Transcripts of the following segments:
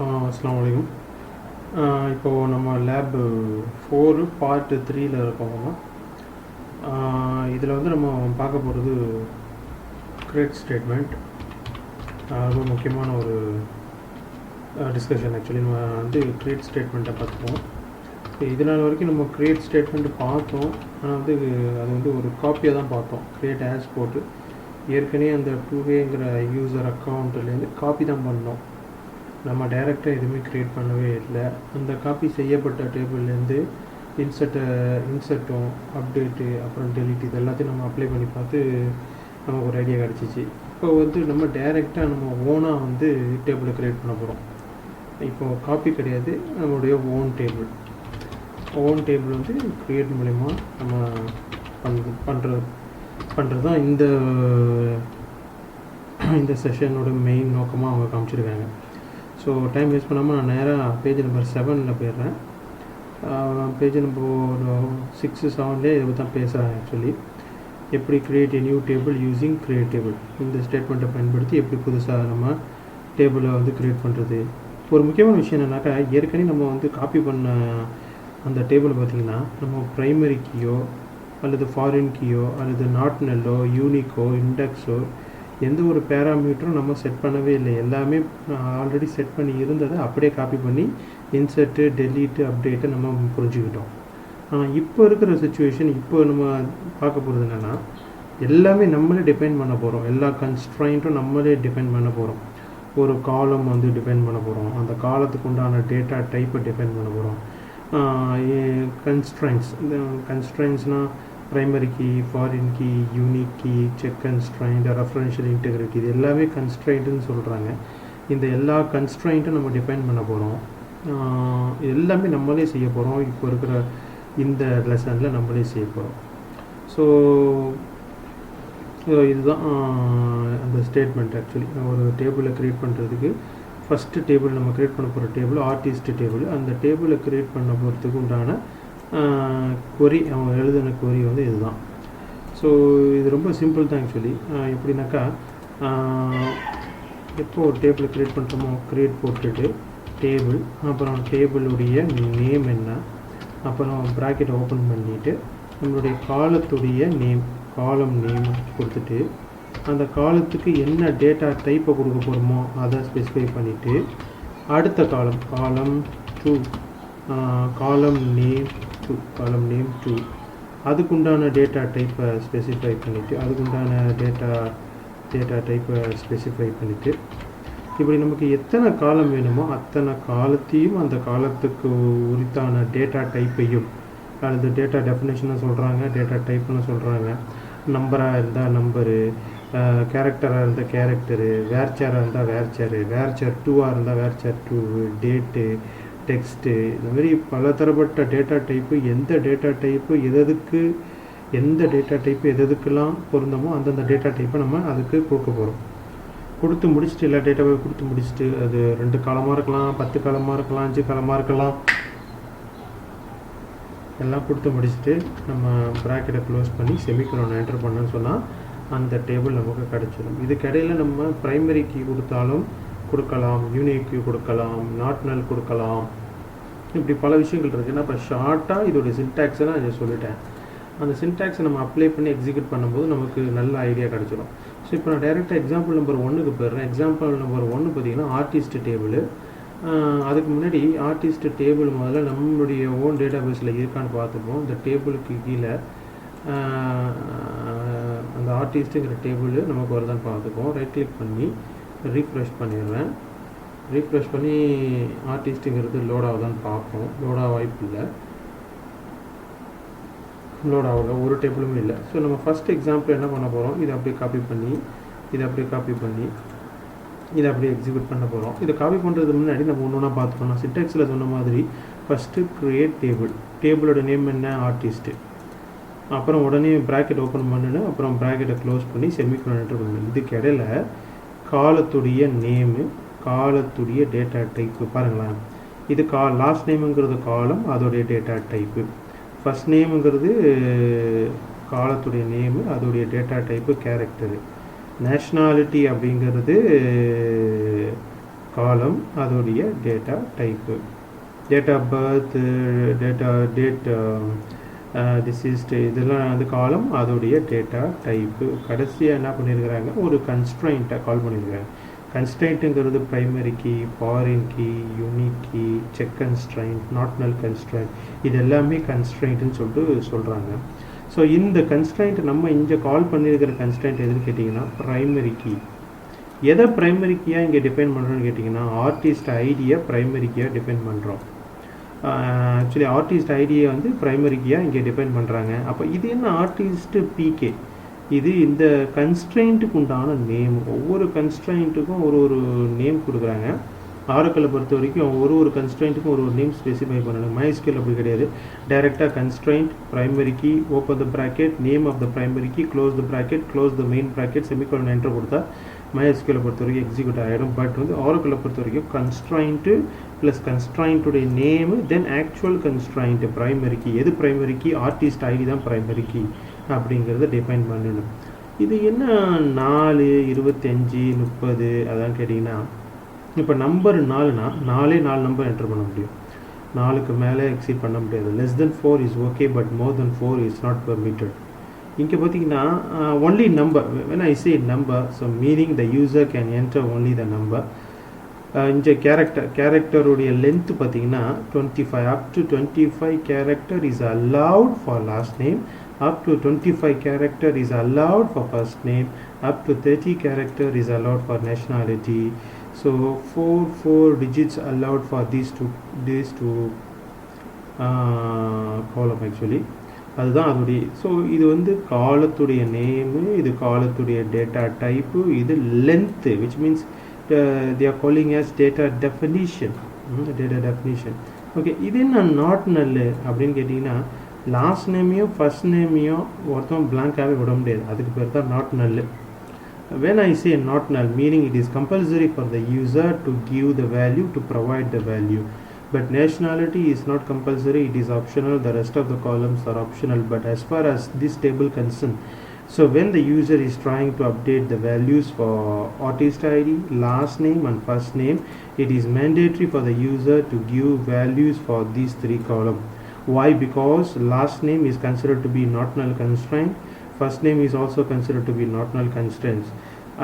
அஸ்ஸலாமு அலைக்கும். இப்போது நம்ம லேப் 4 பார்ட் 3ல் இருக்கோம். இதில் வந்து நம்ம பார்க்க போகிறது கிரியேட் ஸ்டேட்மெண்ட். ரொம்ப முக்கியமான ஒரு டிஸ்கஷன். ஆக்சுவலி நம்ம வந்து கிரியேட் ஸ்டேட்மெண்ட்டை பார்த்துப்போம். இது நாள் வரைக்கும் நம்ம கிரியேட் ஸ்டேட்மெண்ட்டு பார்த்தோம். ஆனால் வந்து அது வந்து ஒரு காப்பியாக தான் பார்த்தோம். கிரியேட் ஆஸ் போட்டு ஏற்கனவே அந்த 2Aங்கிற யூசர் அக்கௌண்ட்லேருந்து காப்பி தான் பண்ணோம். நம்ம டைரெக்டாக எதுவுமே க்ரியேட் பண்ணவே இல்லை. அந்த காப்பி செய்யப்பட்ட டேபிள்லேருந்து இன்சர்ட்டும் அப்டேட்டு அப்புறம் டெலிட் இது எல்லாத்தையும் நம்ம அப்ளை பண்ணி பார்த்து நமக்கு ஒரு ஐடியா கிடச்சிச்சு. இப்போ வந்து நம்ம டைரெக்டாக நம்ம ஓனாக வந்து டேபிளை க்ரியேட் பண்ண போகிறோம். இப்போது காப்பி கிடையாது, நம்மளுடைய ஓன் டேபிள் வந்து க்ரியேட் மூலிமா நம்ம பண்ணுறது தான் இந்த செஷனோட மெயின் நோக்கமாக அவங்க காமிச்சிருக்காங்க. ஸோ டைம் வேஸ்ட் பண்ணாமல் நான் நேராக பேஜ் நம்பர் 7ல் போயிடுறேன். பேஜ் நம்பர் 6, 7லேயே இதை தான் பேசுகிறேன். ஆக்சுவலி எப்படி create new table using create table, இந்த ஸ்டேட்மெண்ட்டை பயன்படுத்தி எப்படி புதுசாக நம்ம டேபிளை வந்து க்ரியேட் பண்ணுறது. ஒரு முக்கியமான விஷயம் என்னென்னாக்கா, ஏற்கனவே நம்ம வந்து காப்பி பண்ண அந்த டேபிளை பார்த்திங்கன்னா நம்ம ப்ரைமரி கீயோ அல்லது ஃபாரின் கீயோ அல்லது நாட் நல்லோ யூனிக்கோ இண்டெக்ஸோ எந்த ஒரு பேராமீட்டரும் நம்ம செட் பண்ணவே இல்லை. எல்லாமே ஆல்ரெடி செட் பண்ணி இருந்ததை அப்படியே காப்பி பண்ணி இன்சர்ட்டு டெலீட்டு அப்டேட்டை நம்ம புரிஞ்சுக்கிட்டோம். ஆனால் இப்போ இருக்கிற சுச்சுவேஷன், இப்போ நம்ம பார்க்க போகிறது என்னென்னா, எல்லாமே நம்மளே டிபைன் பண்ண போகிறோம். எல்லா கன்ஸ்ட்ரைண்ட்டும் நம்மளே டிபைன் பண்ண போகிறோம். ஒரு காலம் வந்து டிபைன் பண்ண போகிறோம். அந்த காலத்துக்கு உண்டான டேட்டா டைப்பை டிபைன் பண்ண போகிறோம். கன்ஸ்ட்ரைண்ட்ஸ், இந்த கன்ஸ்ட்ரைண்ட்ஸ்னால் primary key, foreign key, unique key, check constraint, referential integrity, இது எல்லாமே கன்ஸ்ட்ரைண்ட்டுன்னு சொல்கிறாங்க. இந்த எல்லா கன்ஸ்ட்ரைண்ட்டும் நம்ம டிஃபைன் பண்ண போகிறோம். எல்லாமே நம்மளே செய்ய போகிறோம். இப்போ இருக்கிற இந்த லெசனில் நம்மளே செய்ய போகிறோம். ஸோ இதுதான் அந்த ஸ்டேட்மெண்ட். ஆக்சுவலி ஒரு டேபிளை க்ரியேட் பண்ணுறதுக்கு ஃபஸ்ட்டு டேபிள் நம்ம க்ரியேட் பண்ண போகிற டேபிள் ஆர்டிஸ்ட் டேபிள். அந்த டேபிளை க்ரியேட் பண்ண போகிறதுக்கு உண்டான கொரி, அவங்க எழுதின கொரி வந்து இதுதான். ஸோ இது ரொம்ப சிம்பிள் தான். ஆக்சுவலி எப்படின்னாக்கா, எப்போ ஒரு டேபிள் க்ரியேட் பண்ணுறோமோ க்ரியேட் போட்டுட்டு டேபிள், அப்புறம் டேபிளுடைய நேம் என்ன, அப்புறம் ப்ராக்கெட் ஓப்பன் பண்ணிவிட்டு நம்மளுடைய காலத்துடைய காலம் நேம் கொடுத்துட்டு அந்த காலத்துக்கு என்ன டேட்டா டைப்பை கொடுக்க போகிறோமோ அதை ஸ்பெசிஃபை பண்ணிவிட்டு அடுத்த காலம் 2 காலம் நேம் 2 அதுக்குண்டான டேட்டா டைப்பை ஸ்பெசிஃபை பண்ணிவிட்டு அதுக்குண்டான டேட்டா டைப்பை ஸ்பெசிஃபை பண்ணிவிட்டு இப்படி நமக்கு எத்தனை காலம் வேணுமோ அத்தனை காலத்தையும் அந்த காலத்துக்கு உரித்தான டேட்டா டைப்பையும், அல்லது டேட்டா டெஃபினேஷனாக சொல்கிறாங்க, டேட்டா டைப்புன்னு சொல்கிறாங்க. நம்பராக இருந்தால் நம்பரு, கேரக்டராக இருந்தால் கேரக்டரு, வேர்ச்சராக இருந்தால் வேர்ச்சர் 2ஆக இருந்தால் வேர்ச்சர் 2, டேட்டு, டெக்ஸ்ட்டு, இந்த மாதிரி பலதரப்பட்ட டேட்டா டைப்பு. எந்த டேட்டா டைப்பு எதுக்கெல்லாம் பொருந்தமோ அந்தந்த டேட்டா டைப்பை நம்ம அதுக்கு கொடுக்க போகிறோம். கொடுத்து முடிச்சுட்டு எல்லா டேட்டாவை கொடுத்து முடிச்சுட்டு, அது 2 காலமாக இருக்கலாம், 10 காலமாக இருக்கலாம், 5 காலமாக இருக்கலாம், எல்லாம் கொடுத்து முடிச்சுட்டு நம்ம ப்ராக்கெட்டை க்ளோஸ் பண்ணி செமிகோலன் என்டர் பண்ணணும்னு சொன்னால் அந்த டேபிள் நமக்கு கிடச்சிடும். இதுக்கிடையில் நம்ம ப்ரைமரி கீ கொடுக்கலாம், யூனிக் கீ கொடுக்கலாம், நாட் நல் கொடுக்கலாம், இப்படி பல விஷயங்கள் இருக்குது. நான் இப்போ ஷார்ட்டாக இதோடைய சின்டாக்ஸை நான் இதை சொல்லிட்டேன். அந்த சின்டாக்ஸை நம்ம அப்ளை பண்ணி எக்ஸிக்யூட் பண்ணும்போது நமக்கு நல்ல ஐடியா கிடச்சிடும். ஸோ இப்போ நான் டைரெக்டாக எக்ஸாம்பிள் நம்பர் 1க்கு போயிடுறேன். எக்ஸாம்பிள் நம்பர் 1 பார்த்திங்கன்னா ஆர்டிஸ்ட் டேபிள். அதுக்கு முன்னாடி ஆர்டிஸ்ட் டேபிள் முதல்ல நம்மளுடைய ஓன் டேட்டா பேஸில் இருக்கான்னு பார்த்துப்போம். இந்த டேபிளுக்கு கீழே அந்த ஆர்டிஸ்ட்டுங்கிற டேபிள் நமக்கு வருதான்னு பார்த்துப்போம். ரைட் கிளிக் பண்ணி ரீஃப்ரெஷ் பண்ணிடுறேன். ரீஃப்ரெஷ் பண்ணி ஆர்டிஸ்ட்டுங்கிறது லோட் ஆகுதான்னு பார்ப்போம். லோடாக வாய்ப்பு இல்லை, லோட் ஆகல, ஒரு டேபிளுமே இல்லை. ஸோ நம்ம ஃபஸ்ட் எக்ஸாம்பிள் என்ன பண்ண போகிறோம், இதை அப்படியே காப்பி பண்ணி இதை அப்படியே எக்ஸிக்யூட் பண்ண போகிறோம். இதை காப்பி பண்ணுறதுக்கு முன்னாடி நம்ம ஒன்று ஒன்றா பார்த்துக்கணும். நான் சின்டாக்ஸில் சொன்ன மாதிரி ஃபஸ்ட்டு க்ரியேட் டேபிளோட நேம் என்ன, ஆர்டிஸ்ட்டு, அப்புறம் உடனே ப்ராக்கெட் ஓப்பன் பண்ணணும், அப்புறம் ப்ராக்கெட்டை க்ளோஸ் பண்ணி செமிகோலன் என்டர் பண்ணணும். இதுக்கு இடையில காலத்துடைய நேமு, காலத்துடைய டேட்டா டைப்பு பாருங்களேன். இது லாஸ்ட் நேமுங்கிறது காலம், அதோடைய டேட்டா டைப்பு. ஃபஸ்ட் நேமுங்கிறது காலத்துடைய நேமு, அதோடைய டேட்டா டைப்பு கேரக்டரு. நேஷ்னாலிட்டி அப்படிங்கிறது காலம் அதோடைய data type, date of birth, date deceased, இதெல்லாம் வந்து காலம் அதோடைய டேட்டா டைப்பு. கடைசியாக என்ன பண்ணியிருக்கிறாங்க, ஒரு கன்ஸ்ட்ரெயின்ட்டை கால் பண்ணியிருக்காங்க. கன்ஸ்ட்ரெயின்ட்டுங்கிறது primary key, foreign key, unique key, check constraint, not null constraint, இது எல்லாமே கன்ஸ்ட்ரெயின்ட்டுன்னு சொல்லிட்டு சொல்கிறாங்க. ஸோ இந்த கன்ஸ்ட்ரெயின்ட் நம்ம இங்கே கால் பண்ணியிருக்கிற கன்ஸ்ட்ரெயின்ட் எதுன்னு கேட்டிங்கன்னா ப்ரைமரி கீ. எதை ப்ரைமரி கீயாக இங்கே டிஃபைன் பண்ணுறோன்னு கேட்டிங்கன்னா ஆர்டிஸ்ட் ஐடியை ப்ரைமரி கீயாக டிஃபைன் பண்ணுறோம். ஆக்சுவலி ஆர்டிஸ்ட் ஐடியை வந்து ப்ரைமரி கீயாக இங்கே டிஃபைன் பண்ணுறாங்க. அப்போ இது என்ன ஆர்டிஸ்ட் பிகே, இது இந்த கன்ஸ்ட்ரெயின்ட்டுக்கு உண்டான நேம். ஒவ்வொரு கன்ஸ்ட்ரெயின்ட்டுக்கும் ஒரு நேம் கொடுக்குறாங்க. ஆரக்கிளை பொறுத்த வரைக்கும் ஒரு கன்ஸ்ட்ரெயின்ட்டுக்கும் ஒரு நேம் ஸ்பெசிஃபை பண்ணணும். MySQL அப்படி கிடையாது. டைரெக்டாக constraint, primary key, open the bracket, name of the primary key, close the bracket, close the main bracket, semicolon enter கொடுத்தா MySQL பொறுத்த வரைக்கும் எக்ஸிக்யூட் ஆகிடும். பட் வந்து ஆரக்கிளை பொறுத்த வரைக்கும் கன்ஸ்ட்ரெயின்ட்டு ப்ளஸ் கன்ஸ்ட்ரெயின்ட்டுடைய நேமு தென் ஆக்சுவல் கன்ஸ்ட்ரெயின்ட் ப்ரைமரி கீ. எது ப்ரைமரி கீ, ஆர்டிஸ்ட் ஐடி தான் primary key அப்படிங்கிறத டிஃபைன் பண்ணணும். இது என்ன 4, 25, 30 அதான் கேட்டிங்கன்னா, இப்போ நம்பர் 4னா 4 நம்பர் என்டர் பண்ண முடியும். 4க்கு மேலே எக்ஸீட் பண்ண முடியாது. Less than 4 is okay, but more then 4 is not permitted. இங்கே பார்த்தீங்கன்னா only number, when I say number, so meaning the user can enter only the number. இங்கே கேரக்டருடைய லென்த் பார்த்தீங்கன்னா 25, up to 25 character is allowed for last name, up to 25 character is allowed for first name, up to 30 character is allowed for nationality. So 4 digits allowed for these two column actually. அதுதான் அதோடைய. So இது வந்து காலத்துடைய name, இது காலத்துடைய data type, இது length, which means they are calling as data definition. Okay, இது என்ன நாட் நல்லு அப்படின்னு கேட்டிங்கன்னா, லாஸ்ட் நேமையும் ஃபர்ஸ்ட் நேமையும் ஒருத்தவங்க பிளாங்காகவே விட முடியாது. அதுக்கு பேர் தான் not நல்லு. When I say not null, meaning it is compulsory for the user to give the value, to provide the value. But nationality is not compulsory, it is optional. The rest of the columns are optional. But as far as this table concerned, so when the user is trying to update the values for artist ID, last name and first name, it is mandatory for the user to give values for these 3 columns. Why? Because last name is considered to be not null constraint. First name is also considered to be not null constraints.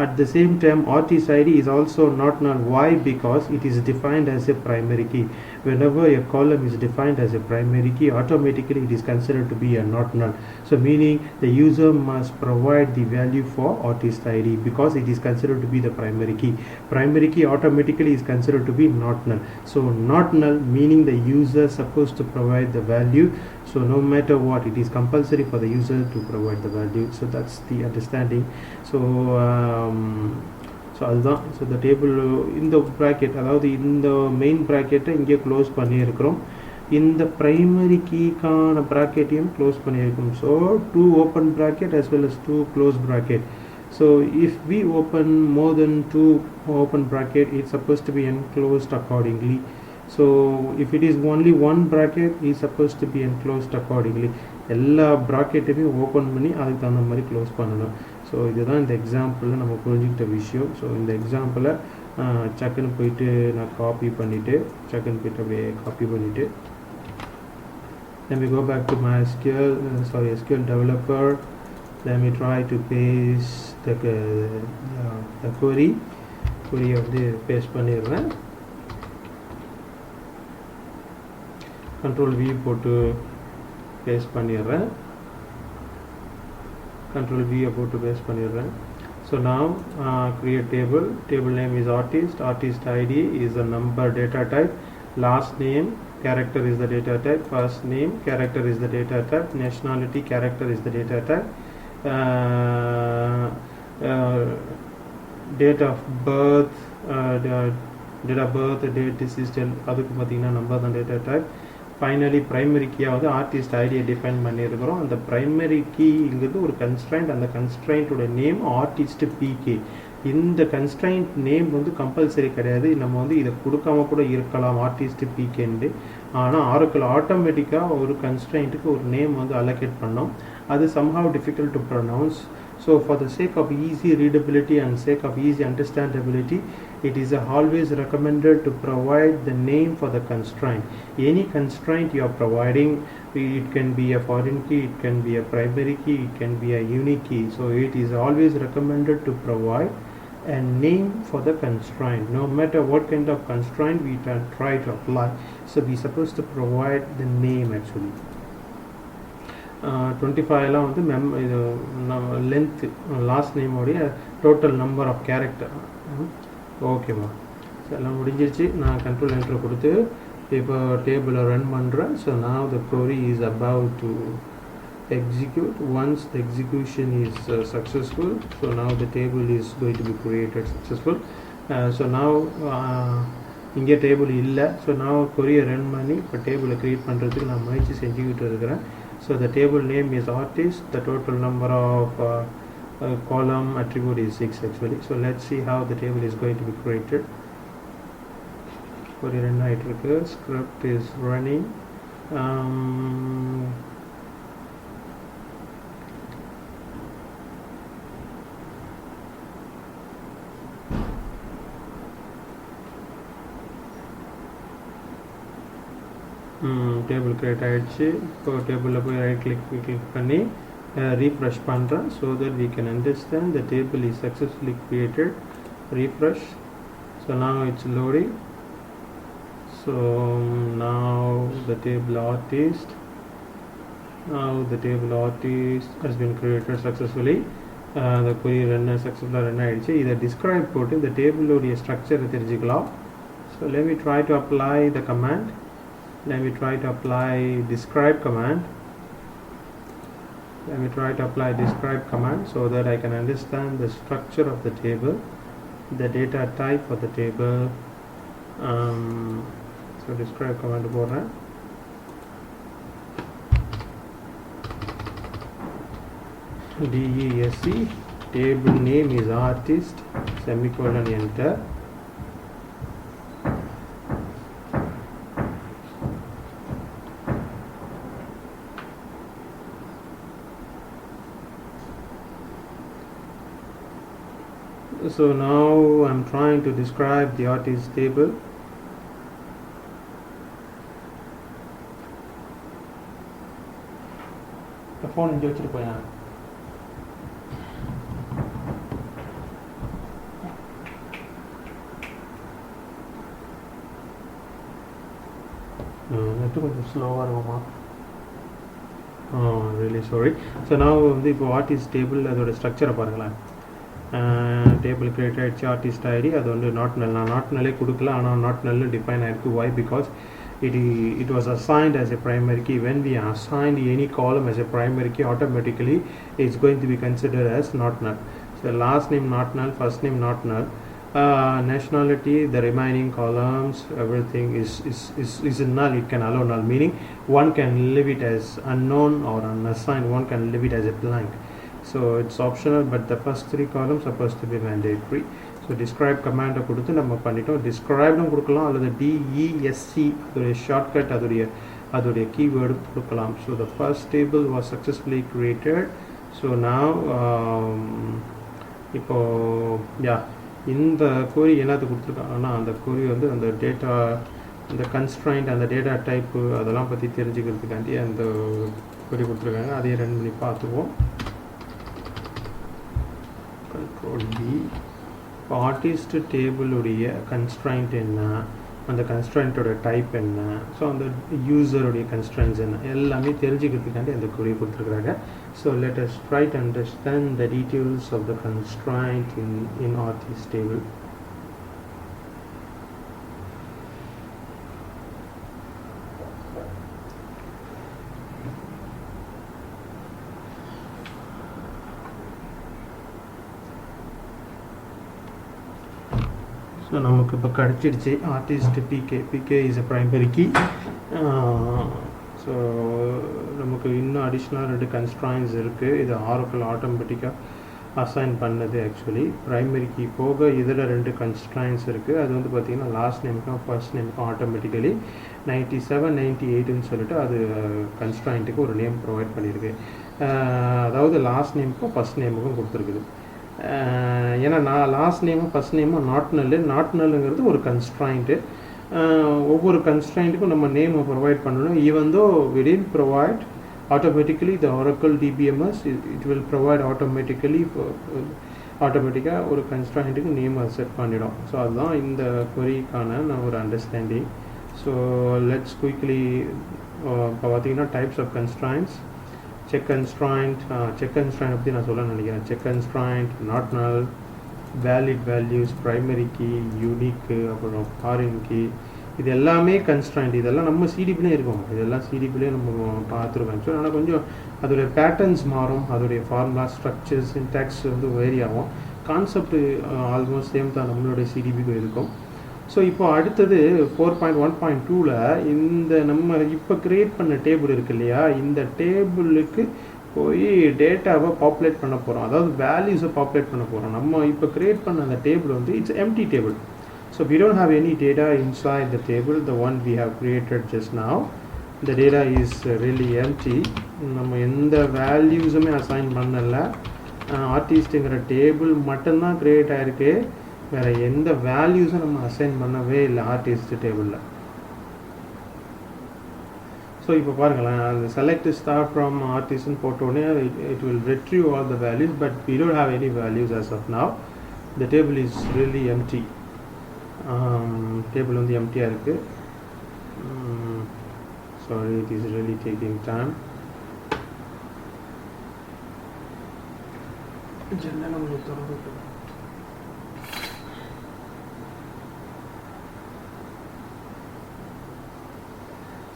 At the same time, artist ID is also not null. Why? Because it is defined as a primary key. Whenever a column is defined as a primary key, automatically it is considered to be a not null. So meaning the user must provide the value for artist ID because it is considered to be the primary key. Primary key automatically is considered to be not null. So not null meaning the user supposed to provide the value. So no matter what, it is compulsory for the user to provide the value. So that's the understanding. So அதுதான். So இந்த table இந்த bracket, அதாவது இந்த main ப்ராக்கெட்டை இங்கே close பண்ணியிருக்கிறோம். இந்த primary கீக்கான ப்ராக்கெட்டையும் close பண்ணியிருக்கோம். So 2 open bracket as well as 2 close bracket. So if we open more than 2 open bracket, it's supposed to be enclosed accordingly. So if it is only 1 bracket, it's supposed to be enclosed accordingly. எல்லா ப்ராக்கெட்டையும் open பண்ணி அதுக்கு தகுந்த மாதிரி close பண்ணணும். So இதுதான் இந்த எக்ஸாம்பிளில் நம்ம புரிஞ்சுக்கிட்ட விஷயம். ஸோ இந்த எக்ஸாம்பிளை சக்குன்னு போயிட்டு நான் காப்பி பண்ணிவிட்டு அப்படியே காப்பி பண்ணிவிட்டு let me go back to my SQL developer. Let me try to paste the query வந்து பேஸ்ட் பண்ணிடுறேன். Control V போட்டு பேஸ்ட் பண்ணிடுறேன். Control V போட்டு பேஸ்ட் பண்ணிடுறேன். So now create table name is artist ID is a number data type, last name character is the data type, first name character is the data type, nationality character is the data type, date of birth, date deceased, அதுக்கு பார்த்தீங்கன்னா number தான் data type. Finally primary கீயாக வந்து artist ஐடியை define பண்ணியிருக்கிறோம். அந்த primary கீங்கிறது ஒரு constraint, அந்த கன்ஸ்ட்ரைண்ட்டோட நேம் ஆர்டிஸ்ட் பிகே. இந்த கன்ஸ்ட்ரைண்ட் நேம் வந்து கம்பல்சரி கிடையாது, நம்ம வந்து இதை கொடுக்காம கூட இருக்கலாம் ஆர்டிஸ்ட் பிகேன்னு. ஆனால் ஆரக்கிள் ஆட்டோமேட்டிக்காக ஒரு கன்ஸ்ட்ரைண்ட்டுக்கு ஒரு நேம் வந்து அலோகேட் பண்ணோம். அது somehow difficult to pronounce. So for the sake of easy readability and sake of easy understandability, it is always recommended to provide the name for the constraint. Any constraint you are providing, it can be a foreign key, it can be a primary key, it can be a unique key. So it is always recommended to provide a name for the constraint. No matter what kind of constraint we try to apply, so we supposed to provide the name actually. 25 வந்து இது length last நேமோடைய total number of character. ஓகேவா, எல்லாம் முடிஞ்சிருச்சு. நான் control enter கொடுத்து இப்போ டேபிளை ரன் பண்ணுறேன். So now the query is about to execute. Once the execution is successful, so now the table is going to be created successful. So now இங்கே table இல்லை. ஸோ நான் கொரியை ரன் பண்ணி இப்போ டேபிளை க்ரியேட் பண்ணுறதுக்கு நான் முயற்சி செஞ்சுக்கிட்டு இருக்கிறேன். So the table name is artist. The total number of column attribute is 6 actually. So let's see how the table is going to be created. Query run ஆயிட்டிருக்கு. Script is running. Table create ஆகிடுச்சு. இப்போ டேபிளில் போய் right click பண்ணி refresh பண்ணுறேன். So that we can understand the table is successfully created. Refresh. So now it's loading. So now the table artist has been created successfully. The query runner successfully run ஆகிடுச்சு. இதை describe போட்டு இந்த டேபிளோடைய ஸ்ட்ரக்சரை தெரிஞ்சுக்கலாம். So let me try to apply the command. Let me try to apply describe command. So that I can understand the structure of the table, the data type of the table. So describe command போடுறேன். DESC, table name is artist, semicolon, enter. So now I'm trying to describe the artist table. The phone in வச்சிருப்பேன். Net கொஞ்சம் ஸ்லோவாக இருக்குமா? really sorry. So now வந்து இப்போ artist table அதோட ஸ்ட்ரக்சரை பாருங்களேன். டேபிள் கிரியேட் ஆகிடுச்சு. ஆர்டிஸ்ட் ஐடி அது வந்து நாட் நல். நான் நாட் நல்லே கொடுக்கல, ஆனால் நாட் நல் டிஃபைன் ஆகிருக்கு. Why? Because it was assigned as a primary key. When we assign any column as a primary key, automatically it's going to be considered as not null. So last name not null, first name not null, nationality, the remaining columns, everything is null. It can allow null, meaning one can leave it as unknown or unassigned, one can leave it as a blank. So it's optional, but the first 3 columns are supposed to be mandatory. So describe command கொடுத்து நம்ம பண்ணிட்டோம். டிஸ்கிரைப்டும் கொடுக்கலாம், அல்லது DESC அதோடைய shortcut அதோடைய keyword கொடுக்கலாம். So the first table was successfully created. So now இப்போ இந்த query என்னது கொடுத்துருக்காங்கன்னா, அந்த query வந்து அந்த டேட்டா, அந்த கன்ஸ்ட்ரைண்ட், அந்த டேட்டா டைப்பு அதெல்லாம் பற்றி தெரிஞ்சுக்கிறதுக்காண்டி அந்த query கொடுத்துருக்காங்க. அதையே ரன் பண்ணி பார்த்துருவோம். Control B. ஆர்டிஸ்ட் டேபிளுடைய கன்ஸ்ட்ரைண்ட் என்ன, அந்த கன்ஸ்ட்ரைண்ட்டோட டைப் என்ன, ஸோ அந்த யூசருடைய கன்ஸ்ட்ரைண்ட்ஸ் என்ன, எல்லாமே தெரிஞ்சுக்கிறதுக்காண்டி அந்த query கொடுத்துருக்குறாங்க. So let us try to understand the details of the constraint in artist table. So நமக்கு இப்போ கிடச்சிடுச்சு artist PK is a primary key. So நமக்கு இன்னும் அடிஷ்னலாக 2 கன்ஸ்ட்ராயின்ஸ் இருக்குது. இது ஆரக்கிள் ஆட்டோமேட்டிக்காக அசைன் பண்ணது. ஆக்சுவலி ப்ரைமரி கீ போக இதில் 2 கன்ஸ்ட்ராயின்ஸ் இருக்குது. அது வந்து பார்த்திங்கன்னா லாஸ்ட் நேமுக்கும் ஃபர்ஸ்ட் நேமுக்கும் ஆட்டோமேட்டிக்கலி 97, 98ன்னு சொல்லிட்டு அது கன்ஸ்ட்ராயிண்ட்டுக்கு ஒரு நேம் ப்ரொவைட் பண்ணியிருக்கு. அதாவது லாஸ்ட் நேமுக்கும் ஃபஸ்ட் நேமுக்கும் கொடுத்துருக்குது. ஏன்னா நான் லாஸ்ட் நேமும் ஃபஸ்ட் நேமும் நாட் நல்லுங்கிறது ஒரு கன்ஸ்ட்ராயிண்ட்டு. ஒவ்வொரு கன்ஸ்ட்ராயிண்ட்டுக்கும் நம்ம நேமை ப்ரொவைட் பண்ணணும். Even though we didn't provide automatically the Oracle DBMS, it will provide automatically ஆட்டோமேட்டிக்காக ஒரு கன்ஸ்ட்ராயிண்ட்டுக்கு நேம் அது செட் பண்ணிடும். ஸோ அதுதான் இந்த கொரிக்கான ஒரு அண்டர்ஸ்டாண்டிங். ஸோ லெட்ஸ் குயிக்லி இப்போ பார்த்தீங்கன்னா types of constraints, check constraint பற்றி நான் சொல்ல நினைக்கிறேன். Check constraint, not null, valid values, primary key, unique, அப்புறம் ஃபாரின் கீ, இது எல்லாமே கன்ஸ்ட்ராயிண்ட். இதெல்லாம் நம்ம சிடிபிலே இருக்கும், இதெல்லாம் சிடிபிலே நம்ம பார்த்துருக்கோம். ஸோ ஆனால் கொஞ்சம் அதோடைய பேட்டர்ன்ஸ் மாறும், அதோடைய ஃபார்முலா, ஸ்ட்ரக்சர்ஸ், சின்டாக்ஸ் வந்து வேரி ஆகும். கான்செப்ட் ஆல்மோஸ்ட் சேம் தான் நம்மளுடைய சிடிபிக்கு இருக்கும். ஸோ இப்போ அடுத்தது 4.1.2ல் இந்த நம்ம இப்போ க்ரியேட் பண்ண டேபிள் இருக்கு இல்லையா, இந்த டேபிளுக்கு போய் டேட்டாவை பாப்புலேட் பண்ண போகிறோம், அதாவது வேல்யூஸை பாப்புலேட் பண்ண போகிறோம். நம்ம இப்போ க்ரியேட் பண்ண அந்த டேபிள் வந்து it's empty table. So we don't have any data inside the table, the one we have created just now. The data is really empty. நம்ம எந்த வேல்யூஸுமே அசைன் பண்ணல. ஆர்டிஸ்ட்டுங்கிற டேபிள் மட்டும்தான் க்ரியேட் ஆகிருக்கு, வேறு எந்த வேல்யூஸும் நம்ம அசைன் பண்ணவே இல்லை ஆர்டிஸ்ட் டேபிளில். ஸோ இப்போ பாருங்களேன், அந்த செலக்ட் ஸ்டார் ஃப்ரம் ஆர்டிஸ்ட்னு போட்டோடனே it will retrieve all the values, but we don't have any values as of now. The table is really empty. Table வந்து எம்டியாக இருக்குது. Sorry, it is really taking time.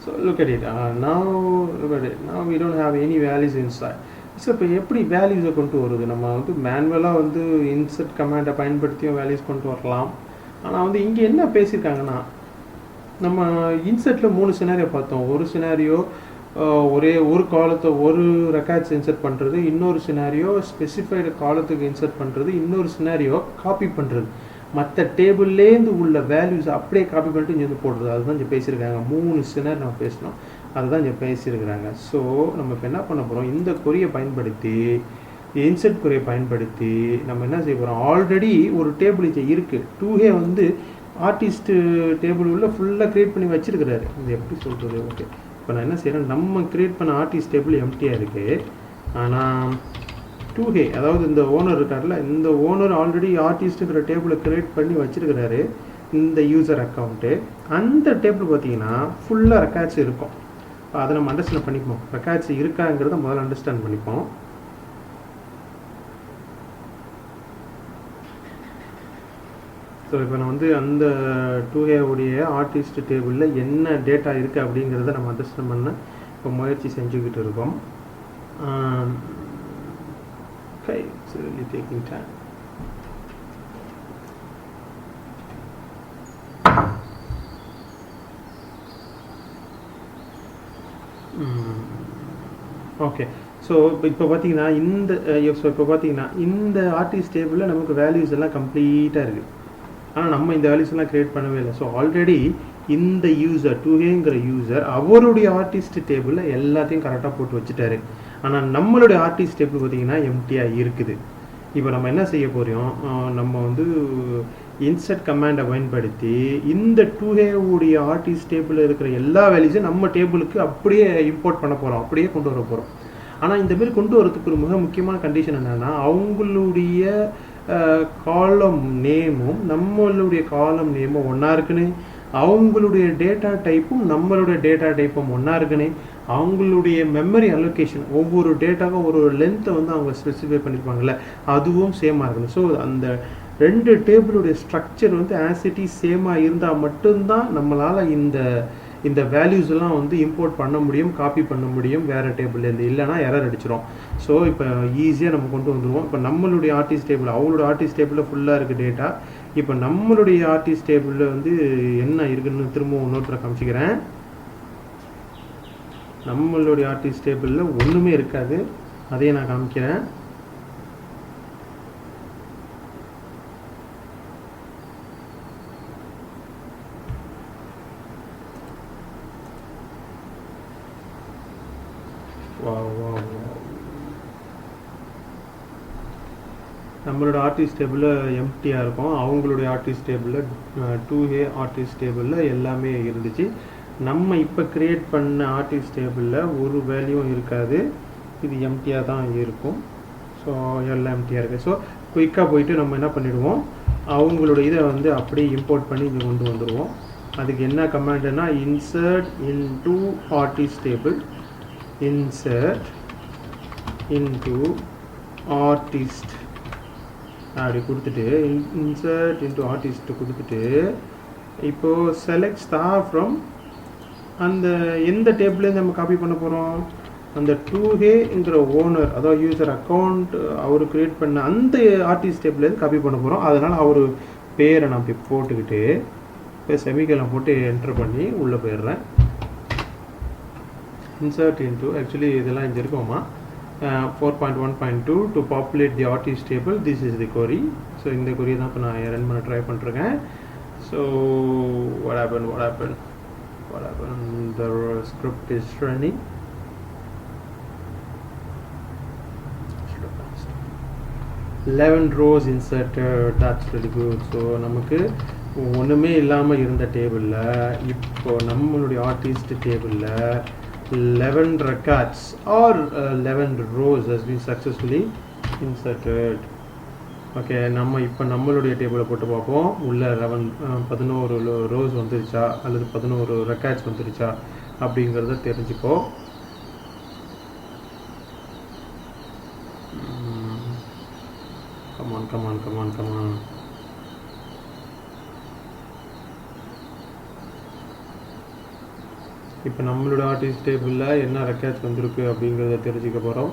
So look at it. Now we don't have any values inside. So இப்போ எப்படி வேல்யூஸை கொண்டு வருது? நம்ம வந்து மேனுவலாக வந்து இன்சர்ட் கமாண்டை பயன்படுத்தியும் வேல்யூஸ் கொண்டு வரலாம். ஆனால் வந்து இங்கே என்ன பேசியிருக்காங்கன்னா, நம்ம இன்சர்ட்டில் 3 சினாரியோ பார்த்தோம். ஒரு சினாரியோ ஒரு காலத்தை ஒரு ரெக்கார்ட்ஸ் இன்சர்ட் பண்ணுறது, இன்னொரு சினாரியோ ஸ்பெசிஃபைடு காலத்துக்கு இன்சர்ட் பண்ணுறது, இன்னொரு சினாரியோ காப்பி பண்ணுறது, மற்ற டேபிள்லேருந்து உள்ள வேல்யூஸ் அப்படியே காப்பி பண்ணிட்டு இங்கே போடுறது. அதுதான் இங்கே பேசியிருக்காங்க. 3 சினாரி நம்ம பேசணும், அதுதான் இங்கே பேசியிருக்கிறாங்க. ஸோ நம்ம இப்போ என்ன பண்ண போகிறோம், இந்த கொரியை பயன்படுத்தி, இன்சர்ட் கொரியை பயன்படுத்தி நம்ம என்ன செய்ய போகிறோம், ஆல்ரெடி ஒரு டேபிள் இங்கே இருக்குது. 2A வந்து ஆர்டிஸ்ட் டேபிள் உள்ள ஃபுல்லாக க்ரியேட் பண்ணி வச்சுருக்கிறாரு. இது எப்படி சொல்கிறது? ஓகே, இப்போ நான் என்ன செய்கிறேன், நம்ம க்ரியேட் பண்ண ஆர்டிஸ்ட் டேபிள் எம்டியாக இருக்குது. ஆனால் 2A, அதாவது இந்த ஓனர் இருக்கார்ல, இந்த ஓனர் ஆல்ரெடி ஆர்டிஸ்ட்டுங்கிற டேபிளை க்ரியேட் பண்ணி வச்சுருக்கிறாரு இந்த யூசர் அக்கௌண்ட்டு. அந்த டேபிள் பார்த்தீங்கன்னா ஃபுல்லாக ரெக்கார்ட்ஸ் இருக்கும். அதை நம்ம அண்டர்ஸ்டாண்ட் பண்ணிப்போம். ரெக்கார்ட்ஸ் இருக்காங்கிறத முதல்ல அண்டர்ஸ்டாண்ட் பண்ணிப்போம். ஸோ இப்போ நான் வந்து அந்த 2A உடைய ஆர்டிஸ்ட் டேபிளில் என்ன டேட்டா இருக்குது அப்படிங்கிறத நம்ம அண்டர்ஸ்டாண்ட் பண்ண இப்போ முயற்சி செஞ்சுக்கிட்டு இருக்கோம். Okay, it's really taking time. Okay, so இப்போ பார்த்தீங்கன்னா இந்த ஆர்டிஸ்ட் டேபிளில் நமக்கு வேல்யூஸ் எல்லாம் கம்ப்ளீட்டாக இருக்குது. ஆனால் நம்ம இந்த வேல்யூஸ் எல்லாம் க்ரியேட் பண்ணவே இல்லை. ஸோ ஆல்ரெடி இந்த யூசர் 2Aங்கிற யூசர் அவருடைய ஆர்டிஸ்ட் டேபிளில் எல்லாத்தையும் கரெக்டாக போட்டு வச்சுட்டாரு. ஆனால் நம்மளுடைய ஆர்டிஸ்ட் டேபிள் பார்த்தீங்கன்னா எம்டியாக இருக்குது. இப்போ நம்ம என்ன செய்ய போகிறோம், நம்ம வந்து இன்சர்ட் கமாண்டை பயன்படுத்தி இந்த 2A உடைய ஆர்டிஸ்ட் டேபிளில் இருக்கிற எல்லா வேல்யூஸும் நம்ம டேபிளுக்கு அப்படியே இம்போர்ட் பண்ண போகிறோம், அப்படியே கொண்டு வர போகிறோம். ஆனால் இந்த மாதிரி கொண்டு வரதுக்கு ஒரு மிக முக்கியமான கண்டிஷன் என்னென்னா, அவங்களுடைய காலம் நேமும் நம்மளுடைய காலம் நேமும் ஒன்றா இருக்குன்னு, அவங்களுடைய டேட்டா டைப்பும் நம்மளுடைய டேட்டா டைப்பும் ஒன்றா இருக்குன்னு, அவங்களுடைய மெமரி அலோகேஷன் ஒவ்வொரு டேட்டாவும் ஒரு லென்த்தை வந்து அவங்க ஸ்பெசிஃபை பண்ணியிருப்பாங்கள்ல, அதுவும் சேமாக இருக்கணும். ஸோ அந்த 2 டேபிளுடைய ஸ்ட்ரக்சர் வந்து ஆஸ் இட் இஸ் சேமாக இருந்தால் மட்டும்தான் நம்மளால் இந்த வேல்யூஸ் எல்லாம் வந்து இம்போர்ட் பண்ண முடியும், காப்பி பண்ண முடியும் வேறு டேபிள்லேருந்து. இல்லைனா எரர் அடிச்சிடும். ஸோ இப்போ ஈஸியாக நம்ம கொண்டு வந்துடுவோம். இப்போ நம்மளுடைய ஆர்டிஸ்ட் டேபிள், அவங்களோட ஆர்டிஸ்ட் டேபிளில் ஃபுல்லாக இருக்குது டேட்டா. இப்போ நம்மளுடைய ஆர்டிஸ்ட் டேபிளில் வந்து என்ன இருக்குதுன்னு திரும்பவும் இன்னொருத்தரை காமிச்சிக்கிறேன். நம்மளுடைய ஆர்டிஸ்ட் டேபிளில் ஒன்றுமே இருக்காது, அதையே நான் காமிக்கிறேன். நம்மளோட ஆர்டிஸ்ட் டேபிளில் எம்டியாக இருக்கும், அவங்களுடைய ஆர்டிஸ்ட் டேபிளில் 2A ஆர்டிஸ்ட் டேபிளில் எல்லாமே இருந்துச்சு. நம்ம இப்போ க்ரியேட் பண்ண ஆர்டிஸ்ட் டேபிளில் ஒரு வேல்யூவும் இருக்காது, இது எம்டியாக தான் இருக்கும். ஸோ எல்லாம் எம்டியாக இருக்குது. ஸோ குயிக்காக போயிட்டு நம்ம என்ன பண்ணிவிடுவோம், அவங்களோட இதை வந்து அப்படியே இம்போர்ட் பண்ணி இங்கே கொண்டு வந்துடுவோம். அதுக்கு என்ன கமாண்டுன்னா insert into artist table, insert into artist அப்படி கொடுத்துட்டு இன்சர்ட் இன்டு ஆர்டிஸ்ட் கொடுத்துட்டு இப்போது செலக்ட் ஸ்டார் ஃப்ரம் அந்த எந்த டேபிள்லேருந்து நம்ம காப்பி பண்ண போகிறோம், அந்த 2Aங்கிற ஓனர், அதாவது யூசர் அக்கௌண்ட் அவர் க்ரியேட் பண்ண அந்த ஆர்டிஸ்ட் டேபிள்லேருந்து காப்பி பண்ண போகிறோம். அதனால் அவர் பேரை நான் இப்படி போட்டுக்கிட்டு இப்போ செமிகலம் போட்டு என்டர் பண்ணி உள்ளே போயிடுறேன். இன்சர்ட் இன்டு ஆக்சுவலி இதெல்லாம் இங்கே இருக்கோமா 4.1.2 to populate the artist table. This is the query. So இந்த query தான் இப்போ நான் ரன் பண்ண ட்ரை பண்ணிருக்கேன். So what happened? The script is running. 11 rows inserted. That's really good. So நமக்கு ஒன்றுமே இல்லாமல் இருந்த டேபிளில் இப்போ நம்மளுடைய ஆர்டிஸ்ட் டேபிளில் 11 records or 11 rows has been successfully inserted. Okay, நம்ம இப்போ நம்மளுடைய டேபிளை போட்டு பார்ப்போம். உள்ள 11 ரோஸ் வந்துருச்சா அல்லது 11 ரெக்கார்ட்ஸ் வந்துருச்சா அப்படிங்கிறத தெரிஞ்சுக்கோ. கமான். இப்போ நம்மளோட ஆர்டிஸ்ட் டேபிளில் என்ன ரெக்கார்ட்ஸ் வந்திருக்கு அப்படிங்கிறத தெரிஞ்சுக்க போகிறோம்.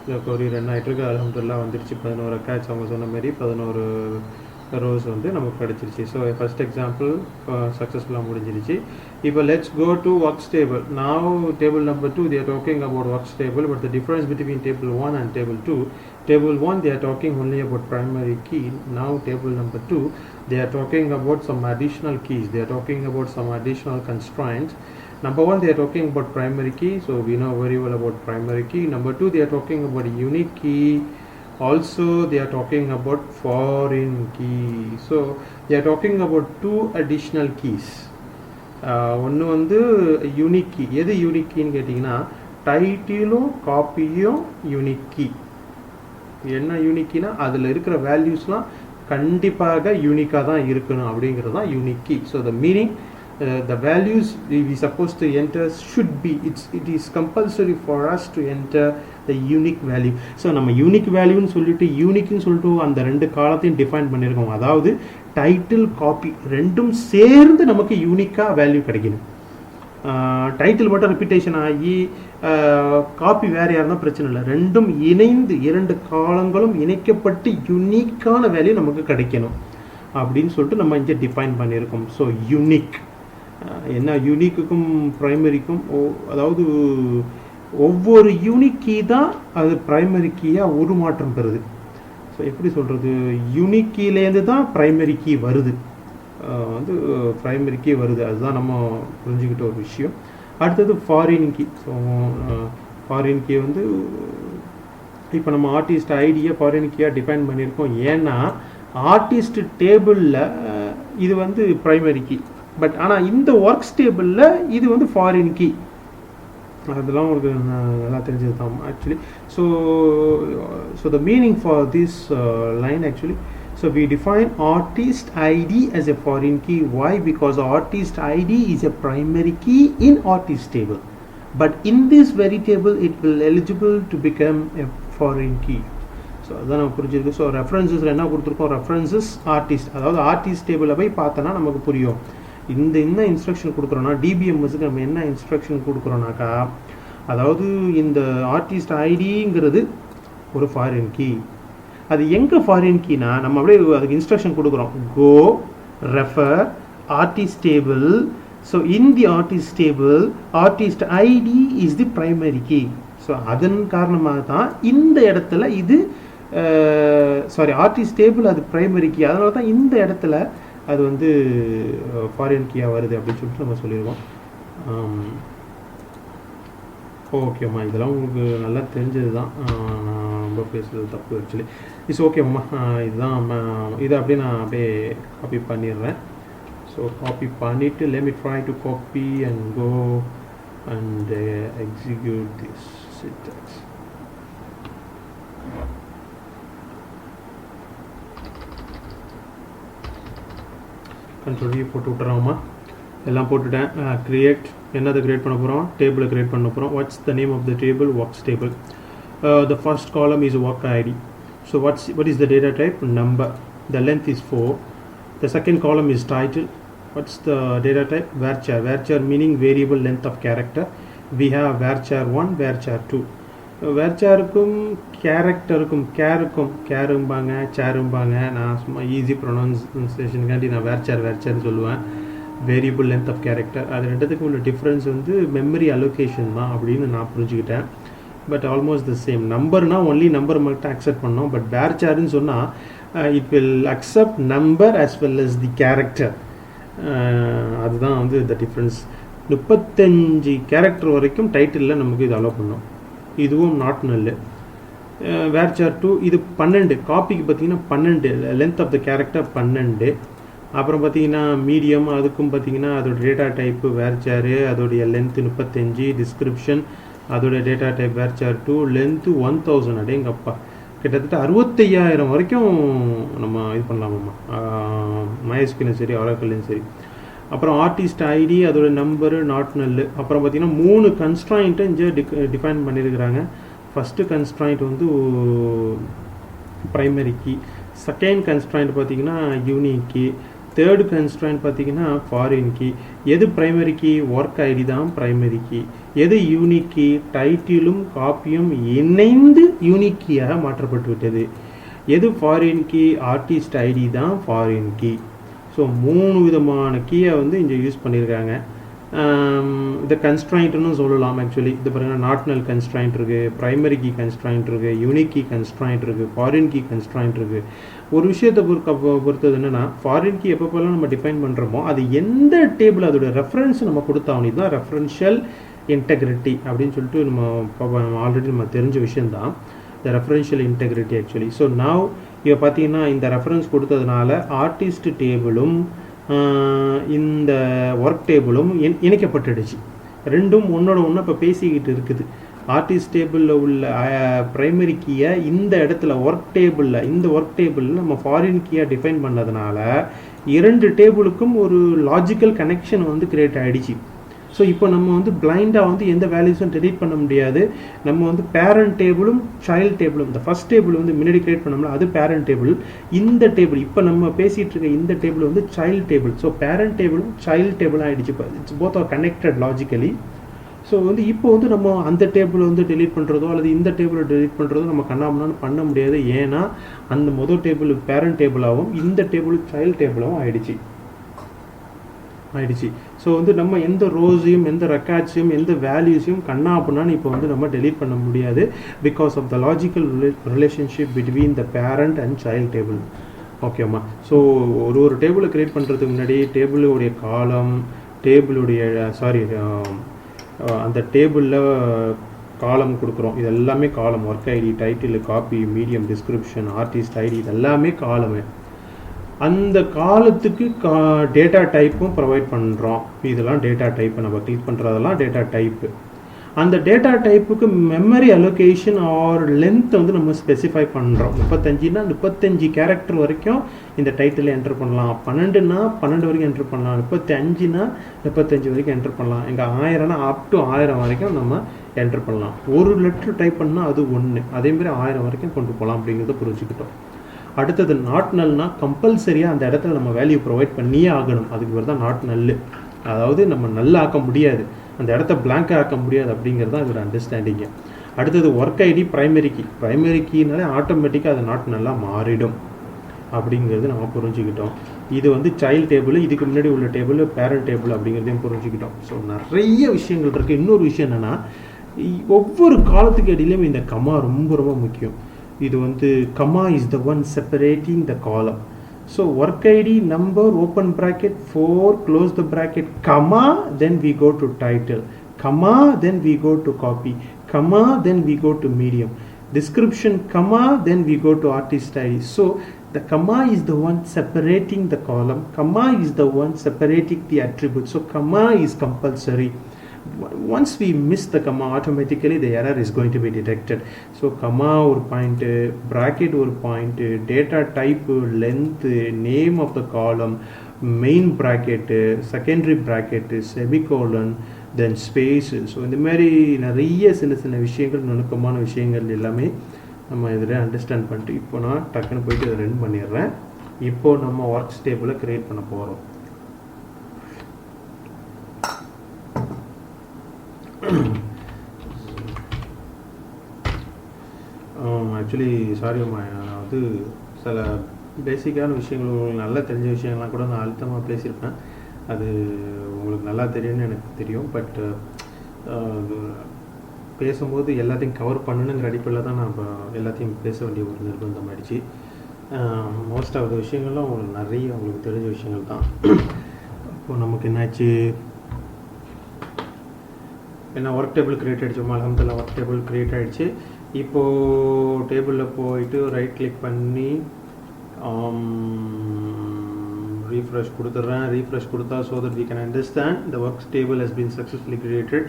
இந்த கொரி ரன் ஆகிட்டுருக்கு. அல்ஹம்துலில்லாஹ் வந்துருச்சு 11 ரெக்கார்ட்ஸ். அவங்க சொன்ன மாதிரி 11 ரோஸ் வந்து நமக்கு கிடச்சிருச்சு. ஸோ ஃபஸ்ட் எக்ஸாம்பிள் சக்ஸஸ்ஃபுல்லாக முடிஞ்சிருச்சு. இப்போ let's go to works table. Now table number 2 they are talking about works table, but the difference between table 1 and table 2, table 1 they are talking only about primary key. Now table number 2 they are talking about some additional keys, they are talking about some additional constraints. Number 1 they are talking about primary key, so we know very well about primary key. Number 2 they are talking about a unique key. Also they are talking about foreign key. So they are talking about 2 additional keys. ஒன்று வந்து unique key. எது unique கீன்னு கேட்டிங்கன்னா டைட்டிலும் காப்பியும் unique key. என்ன unique கீனா அதில் இருக்கிற வேல்யூஸ்லாம் கண்டிப்பாக யூனிக்காக தான் இருக்கணும் அப்படிங்கிறது தான் unique key. So the meaning the values we supposed to enter should be, it is compulsory for us to enter the unique value. So நம்ம யூனிக் வேல்யூன்னு சொல்லிட்டு யூனிக்னு சொல்லிட்டு அந்த ரெண்டு காலத்தையும் டிஃபைன் பண்ணியிருக்கோம். அதாவது டைட்டில் காப்பி ரெண்டும் சேர்ந்து நமக்கு யூனிக்காக வேல்யூ கிடைக்கணும். டைட்டில் மட்டும் ரிப்பீட்டேஷன் ஆகி காப்பி வேறு யாருன்னா பிரச்சனை இல்லை. ரெண்டும் இணைந்து 2 காலங்களும் இணைக்கப்பட்டு யூனிக்கான வேல்யூ நமக்கு கிடைக்கணும் அப்படின்னு சொல்லிட்டு நம்ம இங்கே டிஃபைன் பண்ணியிருக்கோம். ஸோ யூனிக் என்ன, யூனிக்குக்கும் ப்ரைமரிக்கும் அதாவது ஒவ்வொரு யூனிக் கீ தான் அது ப்ரைமரி கீயாக உருமாற்றம் பெறுது. ஸோ எப்படி சொல்கிறது, யூனிக் கீலேருந்து தான் ப்ரைமரி கீ வருது, வந்து ப்ரைமரி கீ வருது. அதுதான் நம்ம புரிஞ்சுக்கிட்ட ஒரு விஷயம். அடுத்தது foreign key. So foreign key வந்து இப்போ நம்ம ஆர்டிஸ்ட் ஐடியை ஃபாரின் கீயாக டிஃபைன் பண்ணியிருக்கோம். ஏன்னா ஆர்டிஸ்ட் டேபிளில் இது வந்து ப்ரைமரி கீ, பட் ஆனால் இந்த ஒர்க்ஸ் டேபிளில் இது வந்து ஃபாரின் கீ. அதெல்லாம் உங்களுக்கு நல்லா தெரிஞ்சது தான் actually. So the meaning for this line actually, so we define artist ID as a foreign key. Why? Because artist ID is a primary key in artist table, but in this very table it will eligible to become a foreign key. So அதுதான் நம்ம புரிஞ்சிருக்கு. So ரெஃபரன்ஸஸில் என்ன கொடுத்துருக்கோம், references artist, அதாவது artist டேபிளில் போய் பார்த்தோன்னா நமக்கு புரியும். என்ன இன்ஸ்ட்ரக்ஷன் கொடுக்குறோன்னா டிபிஎம்எஸ்க்கு நம்ம என்ன இன்ஸ்ட்ரக்ஷன் கொடுக்குறோன்னாக்கா, அதாவது இந்த ஆர்டிஸ்ட் ஐடிங்கிறது ஒரு ஃபாரின் கீ. அது எங்கே ஃபாரின் கீனா நம்ம அப்படியே அதுக்கு இன்ஸ்ட்ரக்ஷன் கொடுக்குறோம், go refer artist table. So in the artist table artist ID is the primary key. So அதன் காரணமாக தான் இந்த இடத்துல இது ஆர்டிஸ்ட் டேபிள் அது ப்ரைமரி கீ, அதனால தான் இந்த இடத்துல அது வந்து ஃபாரின் கீயாக வருது அப்படின்னு சொல்லிட்டு நம்ம சொல்லிடுவோம். ஓகேம்மா, இதெல்லாம் உங்களுக்கு நல்லா தெரிஞ்சது தான். ரொம்ப பேசுகிறது தப்பு ஆக்சுவலி. இட்ஸ் ஓகேம்மா. இதுதான் இதை அப்படியே நான் அப்படியே காப்பி பண்ணிடுறேன். ஸோ காப்பி பண்ணிவிட்டு let me try to copy and go and execute this syntax. Control போட்டு விட்டுறோமா, எல்லாம் போட்டுட்டேன். கிரியேட் என்னதை கிரியேட் பண்ண போகிறோம், டேபிளை கிரியேட் பண்ண போகிறோம். What's the name of the table, works table. The first column is work ID. So what is the data type, number. The length is 4. The second column is title. What's the data type, varchar. Varchar meaning variable length of character. We have varchar 1, varchar 2. வேர்ச்சாருக்கும் கேரக்டருக்கும் கேரும்பாங்க சேரும்பாங்க. நான் சும்மா easy ப்ரொனவுன்சியேஷனுக்காண்டி நான் வேர்ச்சார் சொல்லுவேன். Variable length of character, அது ரெண்டுத்துக்கும் உள்ள difference வந்து memory allocation தான் அப்படின்னு நான் புரிஞ்சுக்கிட்டேன். But almost the same. நம்பர்னால் ஒன்லி நம்பர் மட்டும் அக்செப்ட் பண்ணோம். பட் வேர்ச்சார்னு சொன்னால் it will accept number as well as the character. அதுதான் வந்து த டிஃப்ரென்ஸ். 35 கேரக்டர் வரைக்கும் டைட்டிலில் நமக்கு இது அலோவ் பண்ணோம். இதுவும் நாட் நல். வேர்ச்சார் 2 இது 12. காப்பிக்கு பார்த்தீங்கன்னா 12, லென்த் ஆஃப் த கேரக்டர் 12. அப்புறம் பார்த்தீங்கன்னா மீடியம், அதுக்கும் பார்த்தீங்கன்னா அதோட டேட்டா டைப்பு வேர்ச்சாரு, அதோடைய லென்த்து 35. டிஸ்கிரிப்ஷன் அதோடைய டேட்டா டைப் வேர்ச்சார் 2, லென்த்து 1000. அடேங்கப்பா, கிட்டத்தட்ட 65,000 வரைக்கும் நம்ம இது பண்ணலாமாம்மா, MySQLயும் சரி ஆராக்கிள்லையும் சரி. அப்புறம் ஆர்டிஸ்ட் ஐடி அதோட நம்பரு நாட் நல். அப்புறம் பார்த்தீங்கன்னா 3 கன்ஸ்ட்ராயிண்ட்டை இங்கே டிஃபைன் பண்ணியிருக்கிறாங்க. ஃபஸ்ட்டு கன்ஸ்ட்ராயிண்ட் வந்து ப்ரைமரி கீ, செகண்ட் கன்ஸ்ட்ராயிண்ட் பார்த்தீங்கன்னா யூனிக் கீ, தேர்டு கன்ஸ்ட்ராயிண்ட் பார்த்தீங்கன்னா ஃபாரின் கீ. எது ப்ரைமரி கீ, ஒர்க் ஐடி தான் ப்ரைமரி கீ. எது யூனிக் கீ, டைட்டிலும் காப்பியும் இணைந்து யூனிக் கீயாக மாற்றப்பட்டு விட்டது. எது ஃபாரின் கீ, ஆர்டிஸ்ட் ஐடி தான் ஃபாரின் கீ. ஸோ 3 விதமான கீயை வந்து இங்கே யூஸ் பண்ணியிருக்காங்க. இந்த கன்ஸ்ட்ராயிண்ட்னு சொல்லலாம். ஆக்சுவலி இது பாருங்கள், நாட்னல் கன்ஸ்ட்ராயிண்ட் இருக்குது, ப்ரைமரி கீ கன்ஸ்ட்ராயிண்ட் இருக்குது, யூனிக் கீ கன்ஸ்ட்ராயிண்ட் இருக்குது, ஃபாரின் கீ கன்ஸ்ட்ராயிண்ட் இருக்குது. ஒரு விஷயத்தை பொறுத்தது என்னென்னா, ஃபாரின் கீ எப்பப்போலாம் நம்ம டிஃபைன் பண்ணுறோமோ அது எந்த டேபிள் அதோட ரெஃபரன்ஸ் நம்ம கொடுத்தாவணும். இதுதான் ரெஃபரன்ஷியல் இன்டெகிரிட்டி அப்படின்னு சொல்லிட்டு நம்ம ஆல்ரெடி நம்ம தெரிஞ்ச விஷயந்தான் the referential integrity actually. So now இப்போ பார்த்தீங்கன்னா இந்த ரெஃபரன்ஸ் கொடுத்ததுனால ஆர்டிஸ்ட் டேபிளும் இந்த ஒர்க் டேபிளும் இணைக்கப்பட்டுடுச்சு. ரெண்டும் ஒன்றோட ஒன்று இப்போ பேசிக்கிட்டு இருக்குது. ஆர்டிஸ்ட் டேபிளில் உள்ள ப்ரைமரி கீயை இந்த இடத்துல ஒர்க் டேபிளில் நம்ம ஃபாரின் கீயாக டிஃபைன் பண்ணதுனால 2 டேபிளுக்கும் ஒரு லாஜிக்கல் கனெக்ஷன் வந்து கிரியேட் ஆகிடுச்சு. ஸோ இப்போ நம்ம வந்து பிளைண்டாக வந்து எந்த வேல்யூஸும் டெலீட் பண்ண முடியாது. நம்ம வந்து பேரண்ட் டேபிளும் சைல்டு டேபிளும், இந்த ஃபஸ்ட் டேபிள் வந்து முன்னாடி கிரியேட் பண்ணோம்ல அது பேரண்ட் டேபிள். இந்த டேபிள் இப்போ நம்ம பேசிகிட்டு இருக்க இந்த டேபிள் வந்து சைல்டு டேபிள். ஸோ பேரண்ட் டேபிளும் சைல்டு டேபிளும் ஆகிடுச்சு. இப்போ it's both are connected logically. So வந்து இப்போ வந்து நம்ம அந்த டேபிளை வந்து டெலீட் பண்ணுறதோ அல்லது இந்த டேபிளை டெலீட் பண்ணுறதோ நம்ம கண்ணாமண்ணான்னு பண்ண முடியாது. ஏன்னா அந்த முதல் டேபிள் பேரண்ட் டேபிளாகவும் இந்த டேபிள் சைல்டு டேபிளாகவும் ஆகிடுச்சு. ஸோ வந்து நம்ம எந்த ரோஸையும் எந்த ரெக்கார்ட்ஸையும் எந்த வேல்யூஸையும் கண்ணா அப்படின்னான்னு இப்போ வந்து நம்ம டெலீட் பண்ண முடியாது. Because of the logical relationship between the parent and child table. ஓகேம்மா. ஸோ ஒரு டேபிளை கிரியேட் பண்ணுறதுக்கு முன்னாடி டேபிளுடைய காலம், டேபிளுடைய அந்த டேபிளில் காலம் கொடுக்குறோம். இது எல்லாமே column. Work ID, title, copy, medium, description, artist ID, இது எல்லாமே காலமே. அந்த காலத்துக்கு டேட்டா டைப்பும் ப்ரொவைட் பண்ணுறோம். இதெல்லாம் டேட்டா டைப்பு, நம்ம கிளிக் பண்ணுறதெல்லாம் டேட்டா டைப்பு. அந்த டேட்டா டைப்புக்கு மெமரி அலோகேஷன் ஆர் லென்த் வந்து நம்ம ஸ்பெசிஃபை பண்ணுறோம். 35னா 35 கேரக்டர் வரைக்கும் இந்த டைட்டில் என்டர் பண்ணலாம். 12னா 12 வரைக்கும் என்டர் பண்ணலாம். 35னா 35 வரைக்கும் என்டர் பண்ணலாம். எங்கள் 1000னா அப் டு 1000 வரைக்கும் நம்ம என்டர் பண்ணலாம். ஒரு லெட்டர் டைப் பண்ணால் அது 1, அதேமாதிரி 1000 வரைக்கும் கொண்டு போகலாம் அப்படிங்கிறத புரிஞ்சுக்கிட்டோம். அடுத்தது நாட் நல்னா கம்பல்சரியாக அந்த இடத்துல நம்ம வேல்யூ ப்ரொவைட் பண்ணியே ஆகணும். அதுக்கு பேர் தான் நாட் நல். அதாவது நம்ம நல்லா ஆக்க முடியாது, அந்த இடத்த பிளாங்காக ஆக்க முடியாது அப்படிங்கிறது தான் இதோட அண்டர்ஸ்டாண்டிங்கு. அடுத்தது ஒர்க் ஐடி ப்ரைமரி கீனாலே ஆட்டோமேட்டிக்காக அது நாட் நல்லா மாறிடும் அப்படிங்கிறது நம்ம புரிஞ்சுக்கிட்டோம். இது வந்து சைல்டு டேபிள், இதுக்கு முன்னாடி உள்ள டேபிள் பேரண்ட் டேபிள் அப்படிங்கிறதையும் புரிஞ்சுக்கிட்டோம். ஸோ நிறைய விஷயங்கள் இருக்குது. இன்னொரு விஷயம் என்னென்னா, ஒவ்வொரு காலத்துக்கு இடையிலையும் இந்த கமா ரொம்ப ரொம்ப முக்கியம். இது வந்து comma is the one separating the column. So work ID number open bracket 4 close the bracket comma then we go to title, comma then we go to copy, comma then we go to medium. description comma, then we go to artist ID. So the comma is the one separating the column, comma is the one separating the attribute. So comma is compulsory. Once we miss the comma, automatically the error is going to be detected. So comma or point, bracket or point, data type, length, name of the column, main bracket, secondary bracket, semicolon, then space. So இந்த மாதிரி நிறைய சின்ன சின்ன விஷயங்கள், நுணுக்கமான விஷயங்கள் எல்லாமே நம்ம இதில் அண்டர்ஸ்டாண்ட் பண்ணிட்டு இப்போ நான் டக்குன்னு போயிட்டு இதை ரன் பண்ணிடுறேன். இப்போது நம்ம ஒர்க்ஸ் டேபிளை க்ரியேட் பண்ண போகிறோம். ஆக்சுவலி சாரி அம்மா, நான் வந்து சில பேசிக்கான விஷயங்கள் உங்களுக்கு நல்லா தெரிஞ்ச விஷயங்கள்லாம் கூட நான் அழுத்தமாக பேசியிருப்பேன். அது உங்களுக்கு நல்லா தெரியும்னு எனக்கு தெரியும். பட் பேசும்போது எல்லாத்தையும் கவர் பண்ணணுங்கிற அடிப்படையில் தான் நான் இப்போ எல்லாத்தையும் பேச வேண்டிய ஒரு நிர்பந்தம் ஆயிடுச்சு. மோஸ்ட் ஆஃப் த விஷயங்கள்லாம் உங்களுக்கு நிறைய உங்களுக்கு தெரிஞ்ச விஷயங்கள் தான். இப்போது நமக்கு என்னாச்சு, என்ன ஒர்க் டேபிள் க்ரியேட் ஆகிடுச்சு. அல்ஹம்துலில்லாஹ் ஒர்க் டேபிள் க்ரியேட் ஆகிடுச்சு. இப்போது டேபிளில் போயிட்டு ரைட் கிளிக் பண்ணி refresh கொடுத்துட்றேன். refresh கொடுத்தா so that we can understand the works table has been successfully created.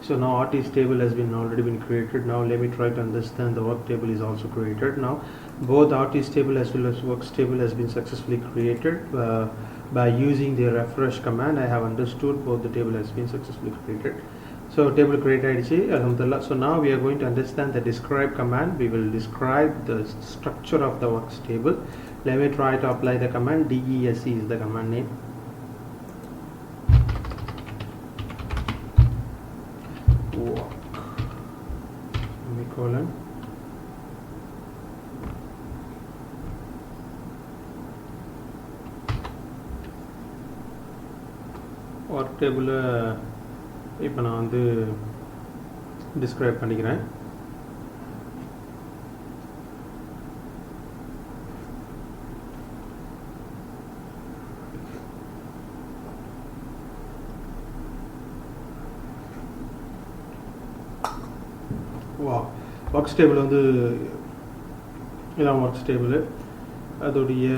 So now artist table has been already been created. Now let me try to understand the work table is also created. Now both artist table as well as works table has been successfully created by using the refresh command. I have understood both the table has been successfully created. So table create ஆயிடுச்சு, alhamdulillah. So now we are going to understand the describe command. We will describe the structure of the works table. Let me try to apply the command. DESC is the command name. Work semicolon work table இப்போ நான் வந்து describe பண்ணிக்கிறேன். Works table வந்து இதான் works table. அதோடைய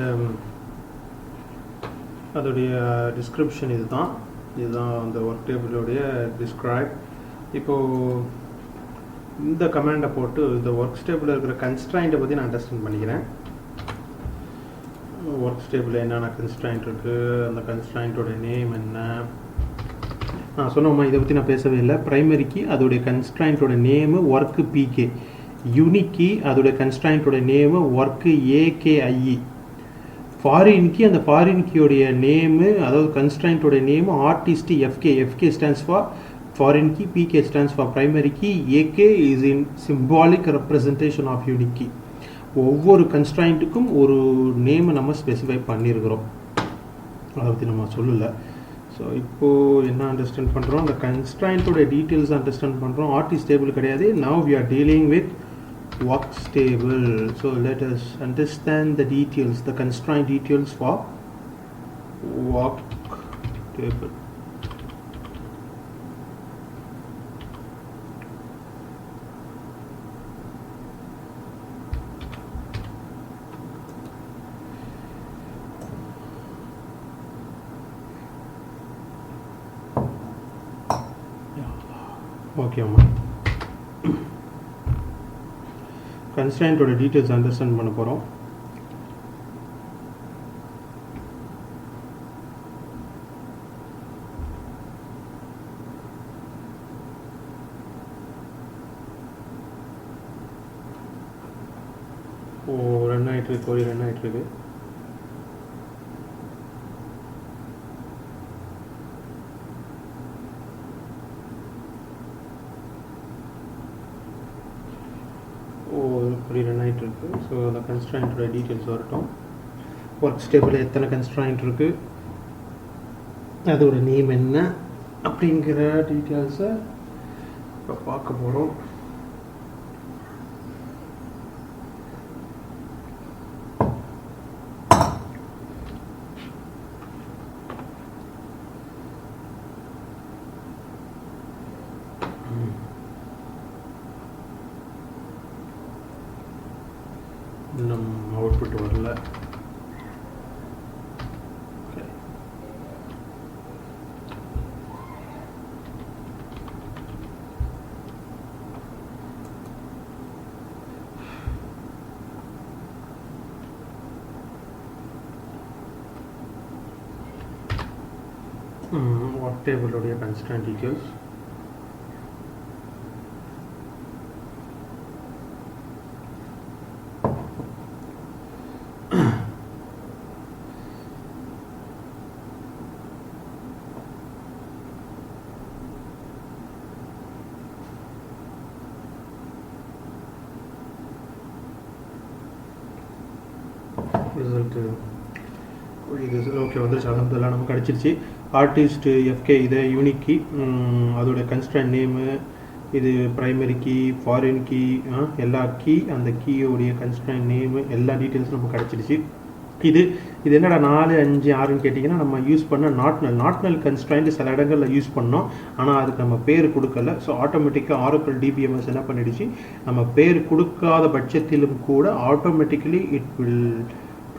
description இதுதான் அந்த work டேபிளுடைய describe. இப்போது இந்த கமாண்டை போட்டு இந்த ஒர்க்ஸ் டேபிளில் இருக்கிற கன்ஸ்ட்ரைண்ட்டை பற்றி நான் அண்டர்ஸ்டாண்ட் பண்ணிக்கிறேன். ஒர்க்ஸ் டேபிளில் என்னென்ன கன்ஸ்ட்ரைண்ட் இருக்குது, அந்த கன்ஸ்ட்ரைண்ட்டோட நேம் என்ன. நான் சொன்னோம்மா, இதை பற்றி நான் பேசவே இல்லை. ப்ரைமரி கீ அதோடைய கன்ஸ்ட்ரைண்ட்டோட name work PK, unique key அதோடைய கன்ஸ்ட்ரைண்ட்டோட name work AKIE, foreign key அந்த ஃபாரின் கீயோடைய நேமு அதாவது கன்ஸ்ட்ரைண்ட்டோட name artist FK. FK stands for foreign key, PK stands for primary key, AK is in symbolic representation of unique key. ஒவ்வொரு கன்ஸ்ட்ரைண்ட்டுக்கும் ஒரு நேமை நம்ம ஸ்பெசிஃபை பண்ணியிருக்கிறோம், அதை பற்றி நம்ம சொல்லலை. ஸோ இப்போது என்ன அண்டர்ஸ்டாண்ட் பண்ணுறோம், அந்த கன்ஸ்ட்ரைண்ட்டோட டீட்டெயில்ஸ் அண்டர்ஸ்டாண்ட் பண்ணுறோம். ஆர்டிஸ்ட் டேபிள் கிடையாது. Now we are dealing with works table. So let us understand the details, the constraint details for work table. Okay amma, கன்ஸ்ட்ரைண்ட்டோட டீட்டெயில்ஸ் அண்டர்ஸ்டாண்ட் பண்ண போகிறோம். ரன் ஆகிட்டுருக்கு. ரன் ஆகிட்டுருக்கு. ஸோ அந்த கன்ஸ்ட்ரைண்ட்டோட டீட்டெயில்ஸ் வரட்டும். ஒர்க்ஸ் டேபிளில் எத்தனை கன்ஸ்ட்ரைண்ட் இருக்குது, அதோட நேம் என்ன அப்படிங்கிற டீட்டெயில்ஸை இப்போ பார்க்க போகிறோம். இன்னும் அவுட்புட் வரல. work table உடைய constraint details. ரிசல்ட் ஓகே வந்துருச்சு. அலமதுல்லா நமக்கு கிடச்சிருச்சு. ஆர்டிஸ்ட் எஃப்கே இதை யூனிக் கீ, அதோட கன்ஸ்ட்ரண்ட் நேமு, இது ப்ரைமரி கீ, ஃபாரின் கீ, எல்லா கீ, அந்த கீயோடைய கன்ஸ்ட்ரண்ட் நேமு, எல்லா டீட்டெயில்ஸும் நமக்கு கிடச்சிருச்சு. இது என்னடா 4, 5, 6ன்னு கேட்டிங்கன்னா, நம்ம யூஸ் பண்ண நாட்னல் கன்ஸ்ட்ரைண்ட் சில இடங்களில் யூஸ் பண்ணோம், ஆனால் அதுக்கு நம்ம பேர் கொடுக்கல. ஸோ ஆட்டோமேட்டிக்காக ஆரக்கிள் டிபிஎம்எஸ் என்ன பண்ணிடுச்சு, நம்ம பேர் கொடுக்காத பட்சத்திலும் கூட automatically it will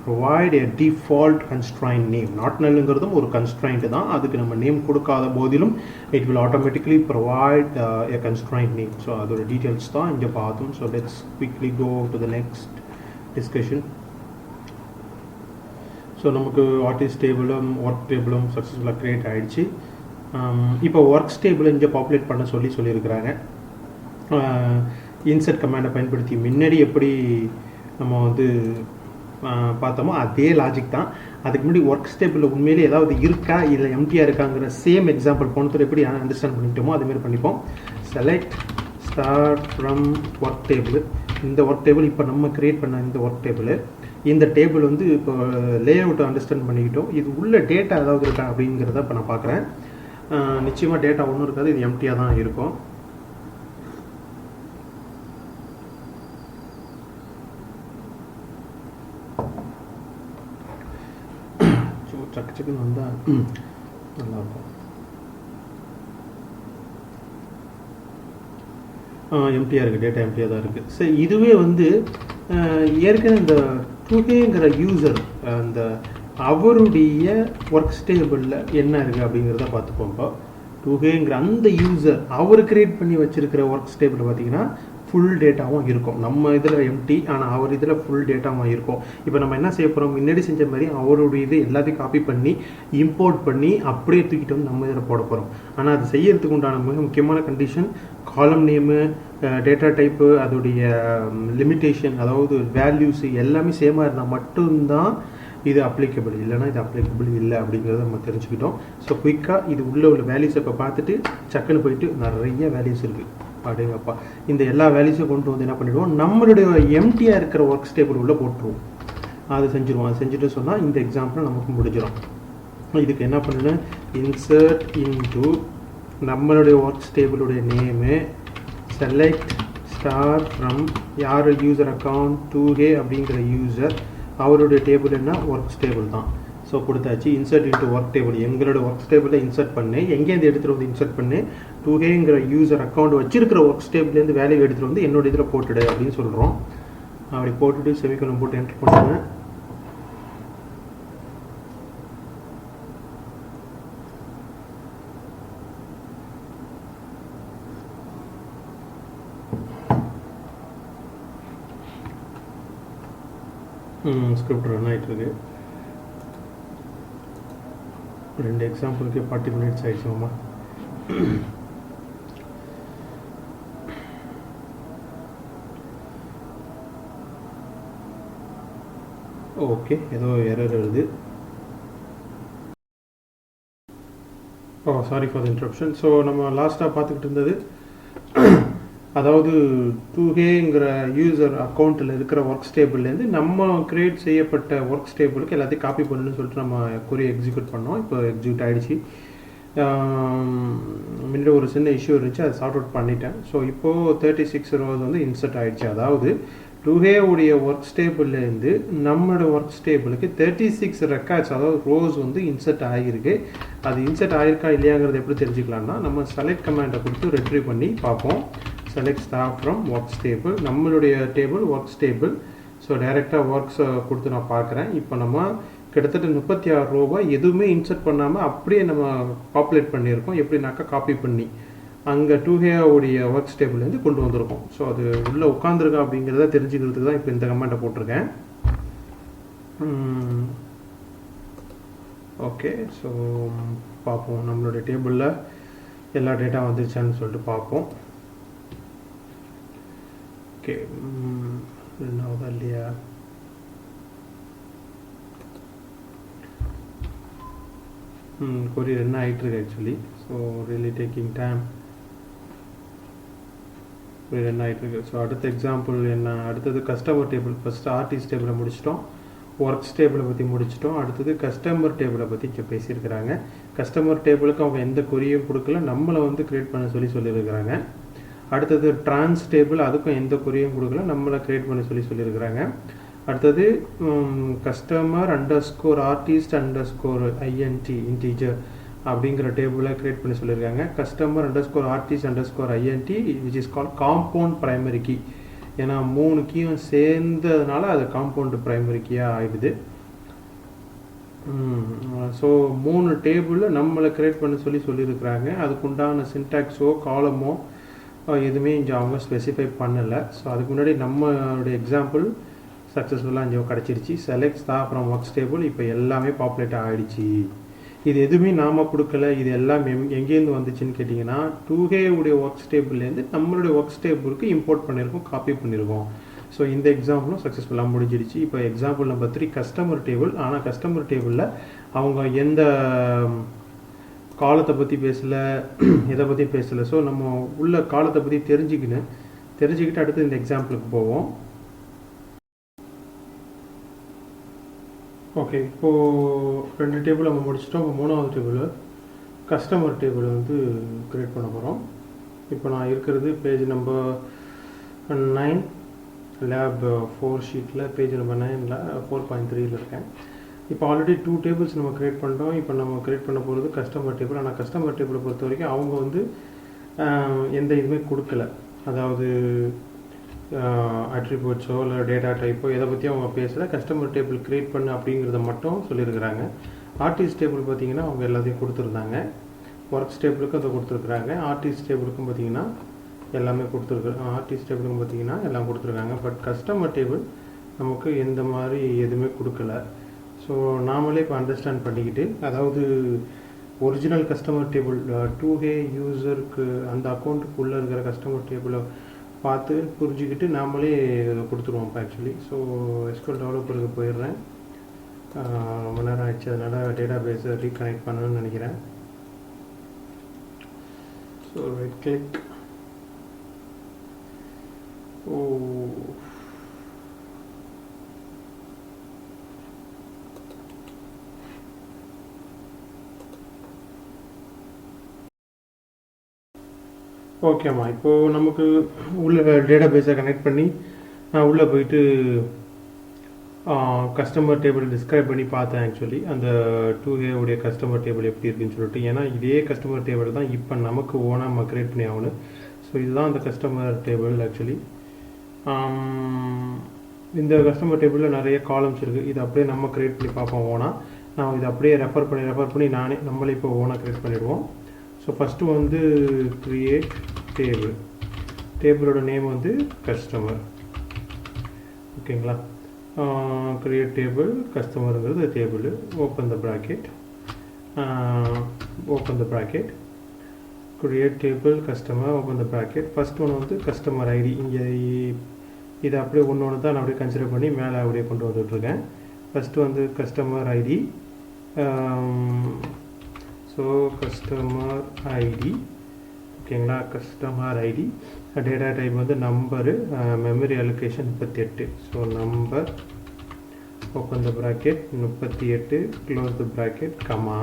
provide a default constraint name. not nullங்கிறதும் ஒரு constraint தான், அதுக்கு நம்ம நேம் கொடுக்காத போதிலும் it will automatically provide a constraint name. so அதோட டீட்டெயில்ஸ் தான் இங்கே பார்த்தோம். so let's quickly go to the next discussion. So நமக்கு ஆர்டிஸ்ட் டேபிளும் ஒர்க் டேபிளும் சக்ஸஸ்ஃபுல்லாக க்ரியேட் ஆகிடுச்சு. இப்போ ஒர்க்ஸ் டேபிளை இங்கே பாப்புலேட் பண்ண சொல்லியிருக்கிறாங்க. இன்சர்ட் கமாண்டை பயன்படுத்தி முன்னாடி எப்படி நம்ம வந்து பார்த்தோமோ அதே லாஜிக் தான். அதுக்கு முன்னாடி ஒர்க் டேபிளில் உண்மையிலே ஏதாவது இருக்கா இல்லை எம்டியாக இருக்காங்கிற சேம் எக்ஸாம்பிள் போனதில் எப்படி அண்டர்ஸ்டாண்ட் பண்ணிட்டோமோ அதுமாரி பண்ணிப்போம். Select start from work table. இந்த ஒர்க் டேபிள் இப்போ நம்ம க்ரியேட் பண்ண இந்த ஒர்க் டேபிள், இந்த டேபிள் வந்து இப்போ லே அவுட்டை அண்டர்ஸ்டாண்ட் பண்ணிக்கிட்டோம். இது உள்ள டேட்டா ஏதாவது இருக்கா அப்படிங்கிறத இப்போ நான் பார்க்குறேன். நிச்சயமாக டேட்டா ஒன்றும் இருக்காது, இது எம்டியாக தான் இருக்கும். சக்கு சக்குன்னு வந்தால் நல்லாயிருக்கும். எம்டியாக இருக்குது, டேட்டா எம்டியாக தான் இருக்குது. சரி, இதுவே வந்து ஏற்கனவே இந்த 2Kங்கிற யூசர் அந்த அவருடைய ஒர்க் ஸ்டேபிளில் என்ன இருக்குது அப்படிங்கிறத பார்த்துப்போம். இப்போ 2Kங்கிற அந்த யூசர் அவர் கிரியேட் பண்ணி வச்சுருக்கிற ஒர்க் ஸ்டேபிள் பார்த்திங்கன்னா ஃபுல் டேட்டாவும் இருக்கும். நம்ம இதில் எம்டி, ஆனால் அவர் இதில் ஃபுல் டேட்டாவும் இருக்கும். இப்போ நம்ம என்ன செய்ய போகிறோம், முன்னாடி செஞ்ச மாதிரி அவருடைய இது எல்லாத்தையும் காப்பி பண்ணி இம்போர்ட் பண்ணி அப்படியே தூக்கிட்டு வந்து நம்ம இதில் போட போகிறோம். ஆனால் அது செய்யறதுக்கு உண்டான மிக முக்கியமான கண்டிஷன் காலம் நேமு, டேட்டா டைப்பு, அதோடைய லிமிட்டேஷன், அதாவது வேல்யூஸு எல்லாமே சேமாக இருந்தால் மட்டும்தான் இது அப்ளிகபிள், இல்லைனா இது அப்ளிகபிள் இல்லை அப்படிங்கிறத நம்ம தெரிஞ்சுக்கிட்டோம். ஸோ குயிக்காக இது உள்ள வேல்யூஸை இப்போ பார்த்துட்டு சக்குன்னு போயிட்டு நிறைய வேல்யூஸ் இருக்குது அப்படிங்கப்பா. இந்த எல்லா வேல்யூஸும் கொண்டு வந்து என்ன பண்ணிவிடுவோம், நம்மளுடைய எம்டியாக இருக்கிற ஒர்க் ஸ்டேபிள் உள்ளே போட்டுருவோம். அது செஞ்சுருவோம். அது செஞ்சுட்டு சொன்னால் இந்த எக்ஸாம்பிள் நமக்கு முடிஞ்சிடும். இதுக்கு என்ன பண்ணணும், இன்சர்ட் இன்டு நம்மளுடைய ஒர்க் ஸ்டேபிளுடைய name, select star from your user account 2K அப்படிங்கிற யூசர், அவருடைய டேபிள் என்ன ஒர்க் ஸ்டேபிள் தான். ஸோ கொடுத்தாச்சு. இன்சர்ட் இன்ட்டு ஒர்க் டேபிள், எங்களோட ஒர்க் டேபிளில் இன்சர்ட் பண்ணி எங்கேருந்து எடுத்துகிட்டு வந்து இன்சர்ட் பண்ணி 2Kங்கிற யூசர் அக்கௌண்ட் வச்சிருக்கிற ஒர்க் டேபிள்லேருந்து வேல்யூ எடுத்துகிட்டு வந்து என்னோட இதில் போட்டுடு அப்படின்னு சொல்கிறோம். அப்படி போட்டுட்டு செமிகோலன் போட்டு என்டர் பண்ணுங்க. ஸ்கிரிப்ட் ரன் ஆகிட்டுருக்கு. 2 எக்ஸாம்பிளுக்கு 40 மினிட்ஸ் ஆகிடுச்சோம்மா. ஓகே, ஏதோ எரர் வருது. Sorry for the interruption. So நம்ம லாஸ்ட்டாக பார்த்துக்கிட்டு இருந்தது, அதாவது 2Kங்கிற யூசர் அக்கௌண்ட்டில் இருக்கிற ஒர்க் ஸ்டேபிள்லேருந்து நம்ம க்ரியேட் செய்யப்பட்ட ஒர்க் ஸ்டேபிளுக்கு எல்லாத்தையும் காப்பி பண்ணணும்னு சொல்லிட்டு நம்ம கொரி எக்ஸிக்யூட் பண்ணோம். இப்போ எக்ஸிக்யூட் ஆகிடுச்சு. முன்னாடி ஒரு சின்ன இஷ்யூ இருந்துச்சு, அதை சார்ட் அவுட் பண்ணிட்டேன். ஸோ இப்போது 36 ரோஸ் வந்து இன்சர்ட் ஆகிடுச்சு. அதாவது 2K உடைய ஒர்க் ஸ்டேபிள்லேருந்து நம்மளோட ஒர்க் ஸ்டேபிளுக்கு 36 ரெக்கார்ட்ஸ், அதாவது ரோஸ் வந்து இன்சர்ட் ஆகியிருக்கு. அது இன்சர்ட் ஆகிருக்கா இல்லையாங்கிறது எப்படி தெரிஞ்சுக்கலாம்னா, நம்ம செலக்ட் கமாண்டை கொடுத்து ரெட்ரீவ் பண்ணி பார்ப்போம். Select star from work stable, நம்மளுடைய டேபிள் ஒர்க் ஸ்டேபிள். ஸோ டைரெக்டாக ஒர்க்ஸை கொடுத்து நான் பார்க்குறேன். இப்போ நம்ம கிட்டத்தட்ட 36 ரூபாய் எதுவுமே இன்சர்ட் பண்ணாமல் அப்படியே நம்ம பாப்புலேட் பண்ணியிருக்கோம். எப்படின்னாக்கா காப்பி பண்ணி அங்கே 2A உடைய ஒர்க்ஸ் டேபிள்லேருந்து கொண்டு வந்திருக்கோம். ஸோ அது உள்ளே உட்காந்துருக்கா அப்படிங்கிறத தெரிஞ்சுக்கிறதுக்கு தான் இப்போ இந்த கமெண்ட்டை போட்டிருக்கேன். ஓகே, ஸோ பார்ப்போம் நம்மளுடைய டேபிளில் எல்லா டேட்டா வந்துருச்சான்னு சொல்லிட்டு பார்ப்போம். ஓகே, ரெண்டாவதா இல்லையா? கொரியர் என்ன ஆகிட்டு இருக்கு actually. So really taking time. Courier என்ன ஆகிட்டு இருக்கு. ஸோ அடுத்த எக்ஸாம்பிள் என்ன, அடுத்தது கஸ்டமர் டேபிள். ஃபஸ்ட்டு ஆர்டிஸ்ட் டேபிளை முடிச்சிட்டோம், ஒர்க்ஸ் டேபிளை பற்றி முடிச்சிட்டோம். அடுத்தது கஸ்டமர் டேபிளை பற்றி இங்கே பேசியிருக்கிறாங்க. கஸ்டமர் டேபிளுக்கு அவங்க எந்த கொரியும் கொடுக்கல, நம்மளை வந்து க்ரியேட் பண்ண சொல்லியிருக்கிறாங்க. அடுத்தது ட்ரான்ஸ் டேபிள், அதுக்கும் எந்த கொரியும் கொடுக்கல, நம்மளை க்ரியேட் பண்ண சொல்லியிருக்கிறாங்க. அடுத்தது கஸ்டமர் _ ஆர்டிஸ்ட் _ INT இன்டீஜர் அப்படிங்கிற டேபிளை க்ரியேட் பண்ணி சொல்லியிருக்காங்க. Customer _ artist _ INT which is called compound primary key. ஏன்னா 3 கீயும் சேர்ந்ததுனால அது காம்பவுண்ட் ப்ரைமரி கீயாக ஆகிடுது. ஸோ 3 டேபிளில் நம்மளை க்ரியேட் பண்ண சொல்லியிருக்கிறாங்க. அதுக்குண்டான சின்டாக்ஸோ காலமோ எதுவுமே இங்கே அவங்க ஸ்பெசிஃபை பண்ணலை. ஸோ அதுக்கு முன்னாடி நம்மளுடைய எக்ஸாம்பிள் சக்ஸஸ்ஃபுல்லாக இங்கே கிடச்சிருச்சு. செலக்ட் தான் அப்புறம் ஒர்க்ஸ் டேபிள் இப்போ எல்லாமே பாப்புலேட் ஆகிடுச்சு. இது எதுவுமே நாம் கொடுக்கல, இது எல்லாம் எங்கேருந்து வந்துச்சுன்னு கேட்டிங்கன்னா 2A உடைய ஒர்க்ஸ் டேபிள்லேருந்து நம்மளுடைய ஒர்க்ஸ் டேபிளுக்கு இம்போர்ட் பண்ணியிருக்கோம், காப்பி பண்ணியிருக்கோம். ஸோ இந்த எக்ஸாம்பிளும் சக்ஸஸ்ஃபுல்லாக முடிஞ்சிடுச்சு. இப்போ எக்ஸாம்பிள் நம்பர் 3 கஸ்டமர் டேபிள். ஆனால் கஸ்டமர் டேபிளில் அவங்க எந்த காலத்தை பற்றி பேசலை, எதை பற்றி பேசலை. ஸோ நம்ம உள்ள காலத்தை பற்றி தெரிஞ்சுக்கிட்டு அடுத்து இந்த எக்ஸாம்பிளுக்கு போவோம். ஓகே, இப்போது 2 டேபிள் நம்ம முடிச்சிட்டோம். இப்போ 3வது டேபிள் கஸ்டமர் டேபிள் வந்து க்ரியேட் பண்ண போகிறோம். இப்போ நான் இருக்கிறது பேஜ் நம்பர் 9 லேப் 4 ஷீட்டில் பேஜ் நம்பர் 9ல் 4.3ல் இருக்கேன். இப்போ ஆல்ரெடி 2 டேபிள்ஸ் நம்ம க்ரியேட் பண்ணிட்டோம். இப்போ நம்ம க்ரியேட் பண்ண போகிறது கஸ்டமர் டேபிள். ஆனால் கஸ்டமர் டேபிளை பொறுத்த வரைக்கும் அவங்க வந்து எந்த இதுவுமே கொடுக்கல. அதாவது அட்ரிபியூட்ஸோ இல்லை டேட்டா டைப்போ எதை பற்றியும் அவங்க பேசலை. கஸ்டமர் டேபிள் க்ரியேட் பண்ணு அப்படிங்கிறத மட்டும் சொல்லியிருக்கிறாங்க. ஆர்டிஸ்ட் டேபிள் பார்த்திங்கன்னா அவங்க எல்லாத்தையும் கொடுத்துருந்தாங்க. ஒர்க்ஸ் டேபிளுக்கும் அதை கொடுத்துருக்குறாங்க. ஆர்டிஸ்ட் டேபிளுக்கும் பார்த்திங்கன்னா எல்லாமே ஆர்டிஸ்ட் டேபிளுக்கும் பார்த்திங்கன்னா எல்லாம் கொடுத்துருக்காங்க. பட் கஸ்டமர் டேபிள் நமக்கு எந்த மாதிரி எதுவுமே கொடுக்கல. ஸோ நாமளே இப்போ அண்டர்ஸ்டாண்ட் பண்ணிக்கிட்டு, அதாவது ஒரிஜினல் கஸ்டமர் டேபிள் 2A யூசருக்கு அந்த அக்கௌண்ட்டுக்கு உள்ளே இருக்கிற கஸ்டமர் டேபிளை பார்த்து புரிஞ்சுக்கிட்டு நாமளே இதை கொடுத்துருவோம் இப்போ ஆக்சுவலி. ஸோ SQL டெவலப்பருக்கு போயிடுறேன். ரொம்ப நேரம் ஆயிடுச்சு, அதனால் டேட்டா பேஸை ரீகனெக்ட் பண்ணணும்னு நினைக்கிறேன். So right click. ஓகேம்மா, இப்போது நமக்கு உள்ள டேட்டா பேஸை கனெக்ட் பண்ணி நான் உள்ளே போயிட்டு கஸ்டமர் டேபிள் டிஸ்கிரைப் பண்ணி பார்த்தேன் ஆக்சுவலி. அந்த 2A உடைய கஸ்டமர் டேபிள் எப்படி இருக்குன்னு சொல்லிட்டு. ஏன்னா இதே கஸ்டமர் டேபிள் தான் இப்போ நமக்கு ஓனாக நம்ம க்ரியேட் பண்ணி ஆகணும். ஸோ இதுதான் அந்த கஸ்டமர் டேபிள் ஆக்சுவலி. இந்த கஸ்டமர் டேபிளில் நிறைய காலம்ஸ் இருக்குது. இது அப்படியே நம்ம க்ரியேட் பண்ணி பார்ப்போம் ஓனாக. நான் இதை அப்படியே ரெஃபர் பண்ணி நம்மளே இப்போ ஓனாக க்ரியேட் பண்ணிடுவோம். ஸோ ஃபஸ்ட்டு வந்து க்ரியேட் டேபிளோட நேம் வந்து கஸ்டமர். ஓகேங்களா, க்ரியேட் டேபிள் கஸ்டமருங்கிறது table. Open the bracket, create table customer, open the bracket. First ஒன்று வந்து கஸ்டமர் ஐடி. இங்கே இதை அப்படியே ஒன்று தான் நான் அப்படியே கன்சிடர் பண்ணி மேலே அப்படியே கொண்டு வந்துட்டுருக்கேன். ஃபஸ்ட்டு வந்து customer ID. So customer ID, ஓகேங்களா, கஸ்டமர் ஐடி. டேட்டா டைப் வந்து number, memory allocation 38. So number, open the bracket 38, close the bracket, comma.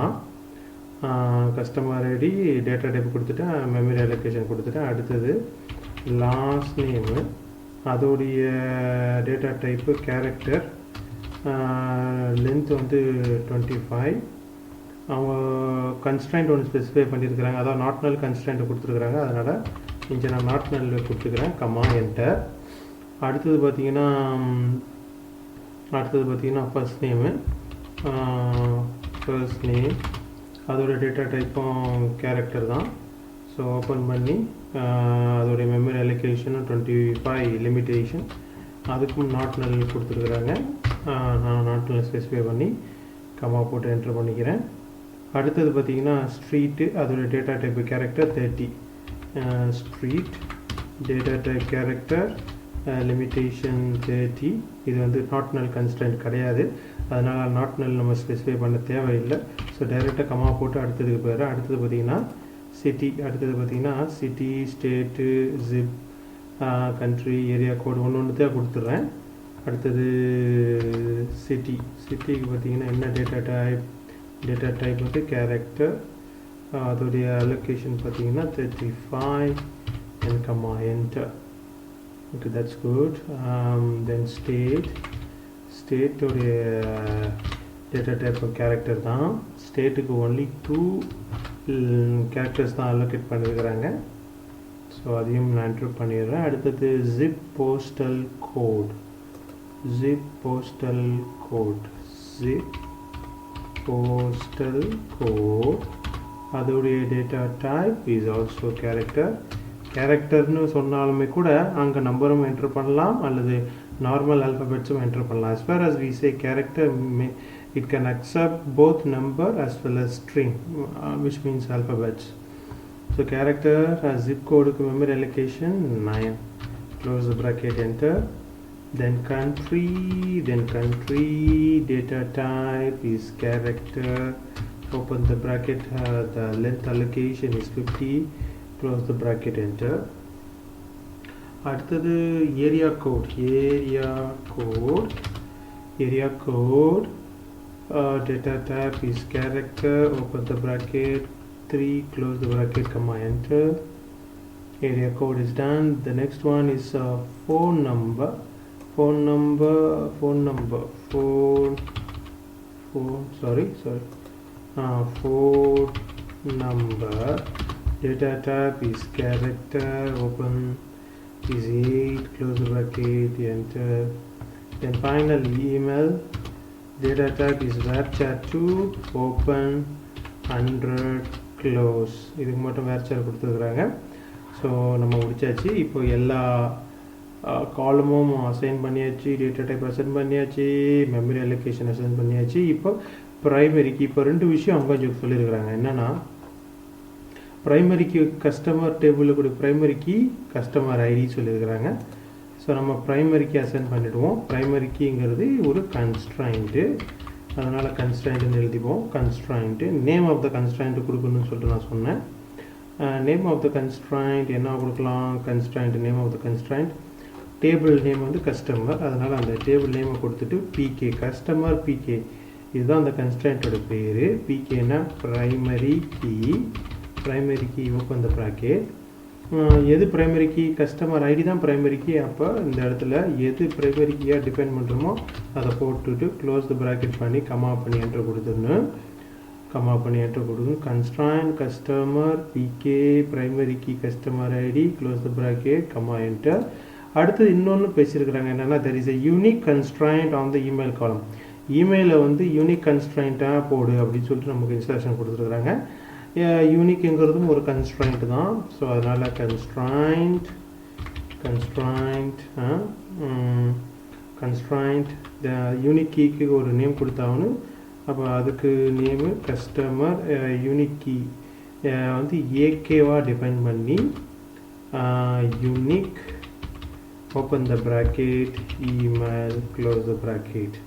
Customer ID data type கொடுத்துட்டேன், மெமரி அலோகேஷன் கொடுத்துட்டேன். அடுத்தது லாஸ்ட் நேமு, அதோடைய டேட்டா டைப்பு கேரக்டர், லென்த் வந்து 25. அவங்க constraint ஒன்று specify பண்ணியிருக்கிறாங்க, அதாவது நாட் நல் கன்ஸ்ட்ரைண்ட்டை கொடுத்துருக்குறாங்க. அதனால் இங்கே நான் நாட் நல் கொடுத்துக்கிறேன், கமா என்டர். அடுத்தது பார்த்திங்கன்னா அடுத்தது பார்த்திங்கன்னா ஃபர்ஸ்ட் நேமு, ஃபர்ஸ்ட் நேம், அதோட டேட்டா டைப்பும் கேரக்டர் தான். ஸோ ஓப்பன் பண்ணி அதோடைய மெமரி அலோகேஷனும் 25 லிமிட்டேஷன், அதுக்கும் நாட் நல் கொடுத்துருக்குறாங்க. நான் நாட் நல் ஸ்பெசிஃபை பண்ணி கமா போட்டு என்ட்ரு பண்ணிக்கிறேன். அடுத்தது பார்த்திங்கன்னா ஸ்ட்ரீட்டு, அதோட data type character 30, street data type character limitation 30. இது வந்து நாட் நல் கன்ஸ்டன்ட் கிடையாது, அதனால் நாட் நல் நம்ம ஸ்பெசிஃபை பண்ண தேவையில்லை. ஸோ டைரெக்டாக கமா போட்டு அடுத்ததுக்கு போயிடுறேன். அடுத்தது பார்த்திங்கன்னா சிட்டி, அடுத்தது பார்த்திங்கன்னா city, state, zip, country, area code ஒன்று தான் கொடுத்துட்றேன். அடுத்தது சிட்டி, சிட்டிக்கு பார்த்திங்கன்னா என்ன டேட்டா டைப் வந்து கேரக்டர், அதோடைய அலோகேஷன் பார்த்திங்கன்னா 35 and comma enter. Okay, that's good. Then state உடைய டேட்டா டைப் கேரக்டர் தான். ஸ்டேட்டுக்கு ஒன்லி 2 கேரக்டர்ஸ் தான் அலோகேட் பண்ணியிருக்கிறாங்க. ஸோ அதையும் நான் என்ட்ரு பண்ணிடுறேன். அடுத்தது zip postal code, zip postal code, zip postal code, அதோடைய data type is also character. கேரக்டர்னு சொன்னாலுமே கூட அங்கே நம்பரும் என்ட்ரு பண்ணலாம் அல்லது நார்மல் ஆல்ஃபபெட்ஸும் என்ட்ரு பண்ணலாம். as far as we say character, it can accept both number as well as string, which means alphabets. So character zip code memory allocation 9, close the bracket, enter. Then country data type is character, open the bracket, the length allocation is 50, close the bracket, enter. அடுத்தது area code data type is character, open the bracket, 3, close the bracket, comma enter. Area code is done. The next one is phone number, data type is character, open is 8, close the bracket, enter. Then finally email, data type is varchar2, open 100, close. இதுக்கு மட்டும் varchar கொடுத்துருக்குறாங்க. So நம்ம முடிச்சாச்சு. இப்போ எல்லா காலமும் assign பண்ணியாச்சு, data type assign பண்ணியாச்சு, மெமரி அலோகேஷன் அசைன் பண்ணியாச்சு. இப்போ ப்ரைமரிக்கு இப்போ 2 விஷயம் அவங்க கொஞ்சம் சொல்லியிருக்கிறாங்க. என்னென்னா ப்ரைமரிக்கு கஸ்டமர் டேபிளில் கூட ப்ரைமரிக்கு கஸ்டமர் ஐடி சொல்லியிருக்கிறாங்க. ஸோ நம்ம ப்ரைமரிக்கு அசைன் பண்ணிவிடுவோம். ப்ரைமரிக்குங்கிறது ஒரு கன்ஸ்ட்ரைண்ட்டு, அதனால் கன்ஸ்ட்ரைண்ட்டுன்னு எழுதிப்போம். கன்ஸ்ட்ரைண்ட்டு நேம் ஆஃப் த கன்ஸ்ட்ரைண்ட்டு கொடுக்கணும்னு சொல்லிட்டு நான் சொன்னேன். நேம் ஆஃப் த கன்ஸ்ட்ரைண்ட் என்ன கொடுக்கலாம்? Constraint name of the constraint, table name வந்து கஸ்டமர், அதனால் அந்த டேபிள் நேமை கொடுத்துட்டு பிகே, கஸ்டமர் பிகே, இதுதான் அந்த கன்ஸ்ட்ரைண்ட்டோட பேர். பிகேனா primary key, open the bracket. எது ப்ரைமரி கீ? கஸ்டமர் ஐடி தான் ப்ரைமரி கீ. அப்போ இந்த இடத்துல எது ப்ரைமரி கீயாக டிஃபைன் பண்ணுறோமோ அதை போட்டுட்டு க்ளோஸ் த ப்ராக்கெட் பண்ணி கமா பண்ணி என்ட்ரு கொடுத்துடணும். Constraint customer PK primary key customer ID, close the bracket, comma enter. அடுத்தது இன்னொன்று பேசியிருக்கிறாங்க. என்னென்னா there is a unique constraint on the email column. இமெயிலில் வந்து யூனிக் கன்ஸ்ட்ரைண்ட்டாக போடு அப்படின்னு சொல்லிட்டு நமக்கு இன்ஸ்ட்ரக்ஷன் கொடுத்துருக்குறாங்க. யூனிக்ங்கிறதும் ஒரு கன்ஸ்ட்ரைண்ட் தான். ஸோ அதனால் கன்ஸ்ட்ரைண்ட் த யூனிக் கீக்கு ஒரு நேம் கொடுத்தாங்கன்னு, அப்போ அதுக்கு நேமு கஸ்டமர் யூனிக் கீ வந்து ஏகேவாக டிஃபைன் பண்ணி unique, open the bracket, email, close the bracket.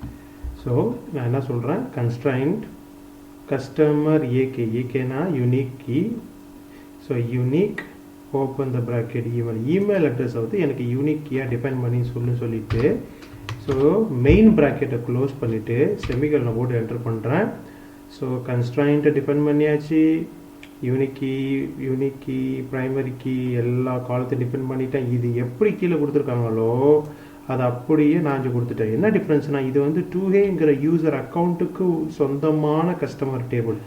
So நான் என்ன சொல்கிறேன்? கன்ஸ்ட்ரைண்ட் கஸ்டமர் ஏகேனா unique key. So unique, open the bracket, email அட்ரஸை வந்து எனக்கு யூனிக் கீயாக டிஃபைன் பண்ணி சொல்லிட்டு, ஸோ மெயின் ப்ராக்கெட்டை க்ளோஸ் பண்ணிவிட்டு செமிகோலனை போட்டு என்டர் பண்ணுறேன். ஸோ கன்ஸ்ட்ரைண்ட்டை டிஃபைன் பண்ணியாச்சு, யூனிக் கீ ப்ரைமரி கீ எல்லா காலத்தையும் டிஃபைன் பண்ணிட்டேன். இது எப்படி கீழே கொடுத்துருக்காங்களோ அதை அப்படியே நான் இங்கே கொடுத்துட்டேன். என்ன டிஃப்ரென்ஸ்னால் இது வந்து 2Aங்கிற யூசர் அக்கௌண்ட்டுக்கு சொந்தமான கஸ்டமர் டேபிள்.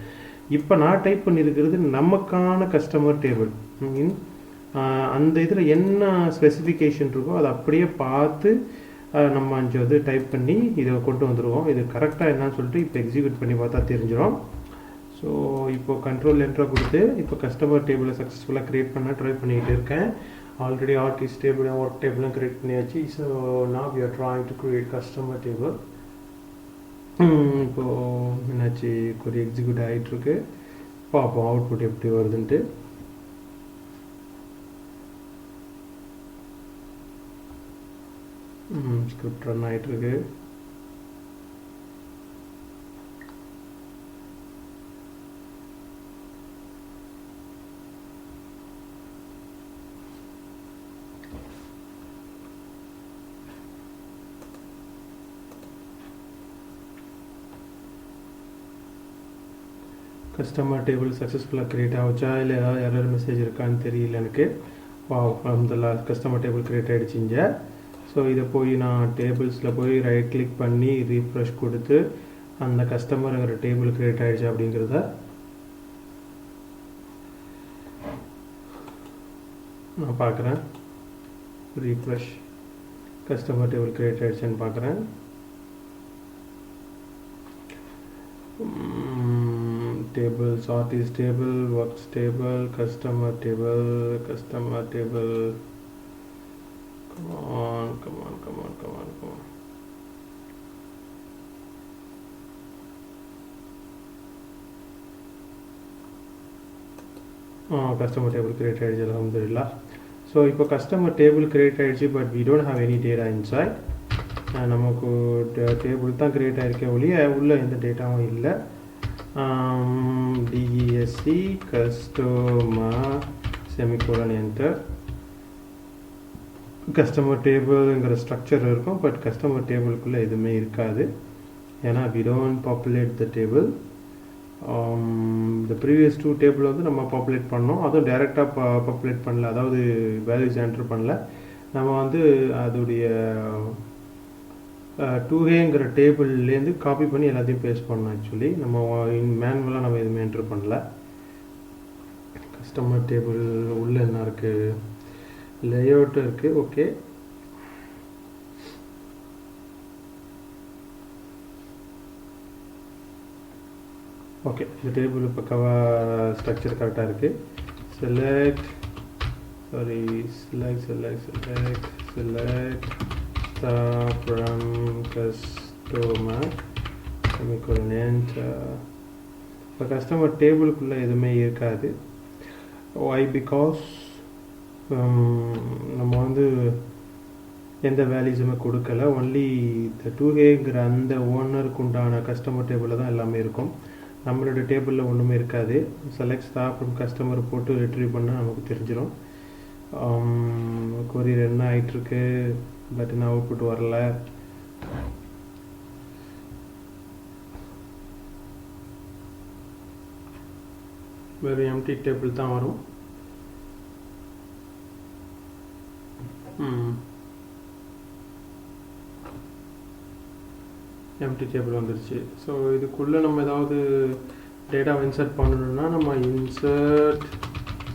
இப்போ நான் டைப் பண்ணியிருக்கிறது நமக்கான கஸ்டமர் டேபிள். அந்த இதில் என்ன ஸ்பெசிஃபிகேஷன் இருக்கோ அதை அப்படியே பார்த்து நம்ம அஞ்சு வந்து டைப் பண்ணி இதை கொண்டு வந்துடுவோம். இது கரெக்டாக என்னன்னு சொல்லிட்டு இப்போ எக்ஸிக்யூட் பண்ணி பார்த்தா தெரிஞ்சிடும். ஸோ இப்போது கண்ட்ரோல் என்ட்ரை கொடுத்து இப்போ கஸ்டமர் டேபிளை சக்ஸஸ்ஃபுல்லாக க்ரியேட் பண்ண ட்ரை பண்ணிக்கிட்டு இருக்கேன். ஆல்ரெடி ஆர்டிஸ்ட் டேபிள் ஒர்க் டேபிளும் க்ரியேட் பண்ணியாச்சு. So now we are trying to create customer table. இப்போது என்னாச்சு, ஒரு எக்ஸிக்யூட் ஆகிட்டுருக்கு. பார்ப்போம் அவுட்புட் எப்படி வருதுன்ட்டு. ஸ்கிரிப்ட் ரன் ஆகிட்டுருக்கு. கஸ்டமர் டேபிள் சக்ஸஸ்ஃபுல்லாக க்ரியேட் ஆகிச்சா இல்லை ஏதாவது எரர் மெசேஜ் இருக்கான்னு தெரியல எனக்கு. அந்த கஸ்டமர் டேபிள் க்ரியேட் ஆகிடுச்சிங்க. ஸோ இதை போய் நான் டேபிள்ஸில் போய் ரைட் கிளிக் பண்ணி ரீஃப்ரெஷ் கொடுத்து அந்த கஸ்டமருங்கிற டேபிள் க்ரியேட் ஆகிடுச்சா அப்படிங்கிறத நான் பார்க்குறேன். ரீஃப்ரெஷ் கஸ்டமர் டேபிள் க்ரியேட் ஆகிடுச்சான்னு பார்க்குறேன். tables, artist table, works table, customer table. Come on. Customer table create ஆயிடுச்சு, alhamdulillah. So இப்போ customer table create ஆயிடுச்சு, but we don't have any data inside. நமக்கு டேபிள் தான் கிரியேட் ஆகிருக்கே ஒழிய உள்ள எந்த டேட்டாவும் இல்லை. DESC customer semicolon enter. Customer டேபிள்ங்கிற ஸ்ட்ரக்சர் இருக்கும், பட் கஸ்டமர் டேபிளுக்குள்ளே எதுவுமே இருக்காது. ஏன்னா we don't populate the table. the previous two table வந்து நம்ம பாப்புலேட் பண்ணோம். அதுவும் டைரெக்டாக பாப்புலேட் பண்ணல, அதாவது வேல்யூஸ் என்டர் பண்ணல. நம்ம வந்து அதோடைய 2Aங்கிற டேபிள்லேருந்து காப்பி பண்ணி எல்லாத்தையும் பேஸ்ட் பண்ணோம். ஆக்சுவலி நம்ம மேனுவலாக நம்ம எதுவுமே என்ட்ரு பண்ணல. கஸ்டமர் டேபிள் உள்ளே என்ன இருக்குது, லேஅவுட் இருக்குது. ஓகே, இந்த டேபிள் பக்கவாக ஸ்ட்ரக்சர் கரெக்டாக இருக்குது. Select from customer semicolon enter. இப்போ கஸ்டமர் டேபிளுக்குள்ளே எதுவுமே இருக்காது. why? because நம்ம வந்து எந்த வேல்யூஸுமே கொடுக்கல. ஒன்லி இந்த 2Aங்கிற அந்த ஓனருக்கு உண்டான கஸ்டமர் டேபிளில் தான் எல்லாமே இருக்கும். நம்மளோட டேபிளில் ஒன்றுமே இருக்காது. செலக்ட் from கஸ்டமர் போட்டு ரிட்ரீவ் பண்ணால் நமக்கு தெரிஞ்சிடும். கொரியர் என்ன ஆகிட்டுருக்கு, பட் இன்னும் அவுட்புட் வரல. வெறும் எம்டி டேபிள் தான் வரும். எம்டி டேபிள் வந்துருச்சு. ஸோ இதுக்குள்ளே நம்ம ஏதாவது டேட்டாவை இன்சர்ட் பண்ணணும்னா நம்ம இன்சர்ட்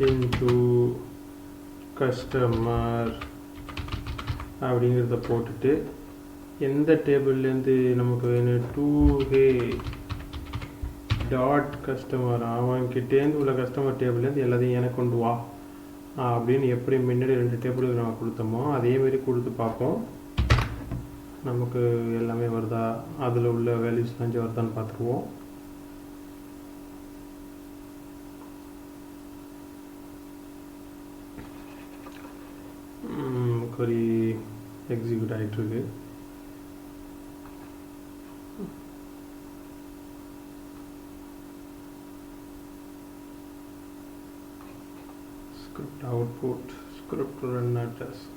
இன்டு கஸ்டமர் அப்படிங்கிறத போட்டுட்டு எந்த டேபிள்லேருந்து நமக்கு வேணும், 2A டாட் கஸ்டமர், அவன்கிட்டேருந்து உள்ள கஸ்டமர் டேபிள்லேருந்து எல்லாத்தையும் எனக்கு கொண்டு வா அப்படின்னு எப்படி முன்னாடி 2 டேபிளுக்கு நம்ம கொடுத்தோமோ அதேமாரி கொடுத்து பார்ப்போம். நமக்கு எல்லாமே வருதா, அதில் உள்ள வேல்யூஸ்லாம் வருதான்னு பார்த்துக்குவோம். query எக்ஸிக்யூட் ஆகிட்டுருக்கு. script output, script run a task.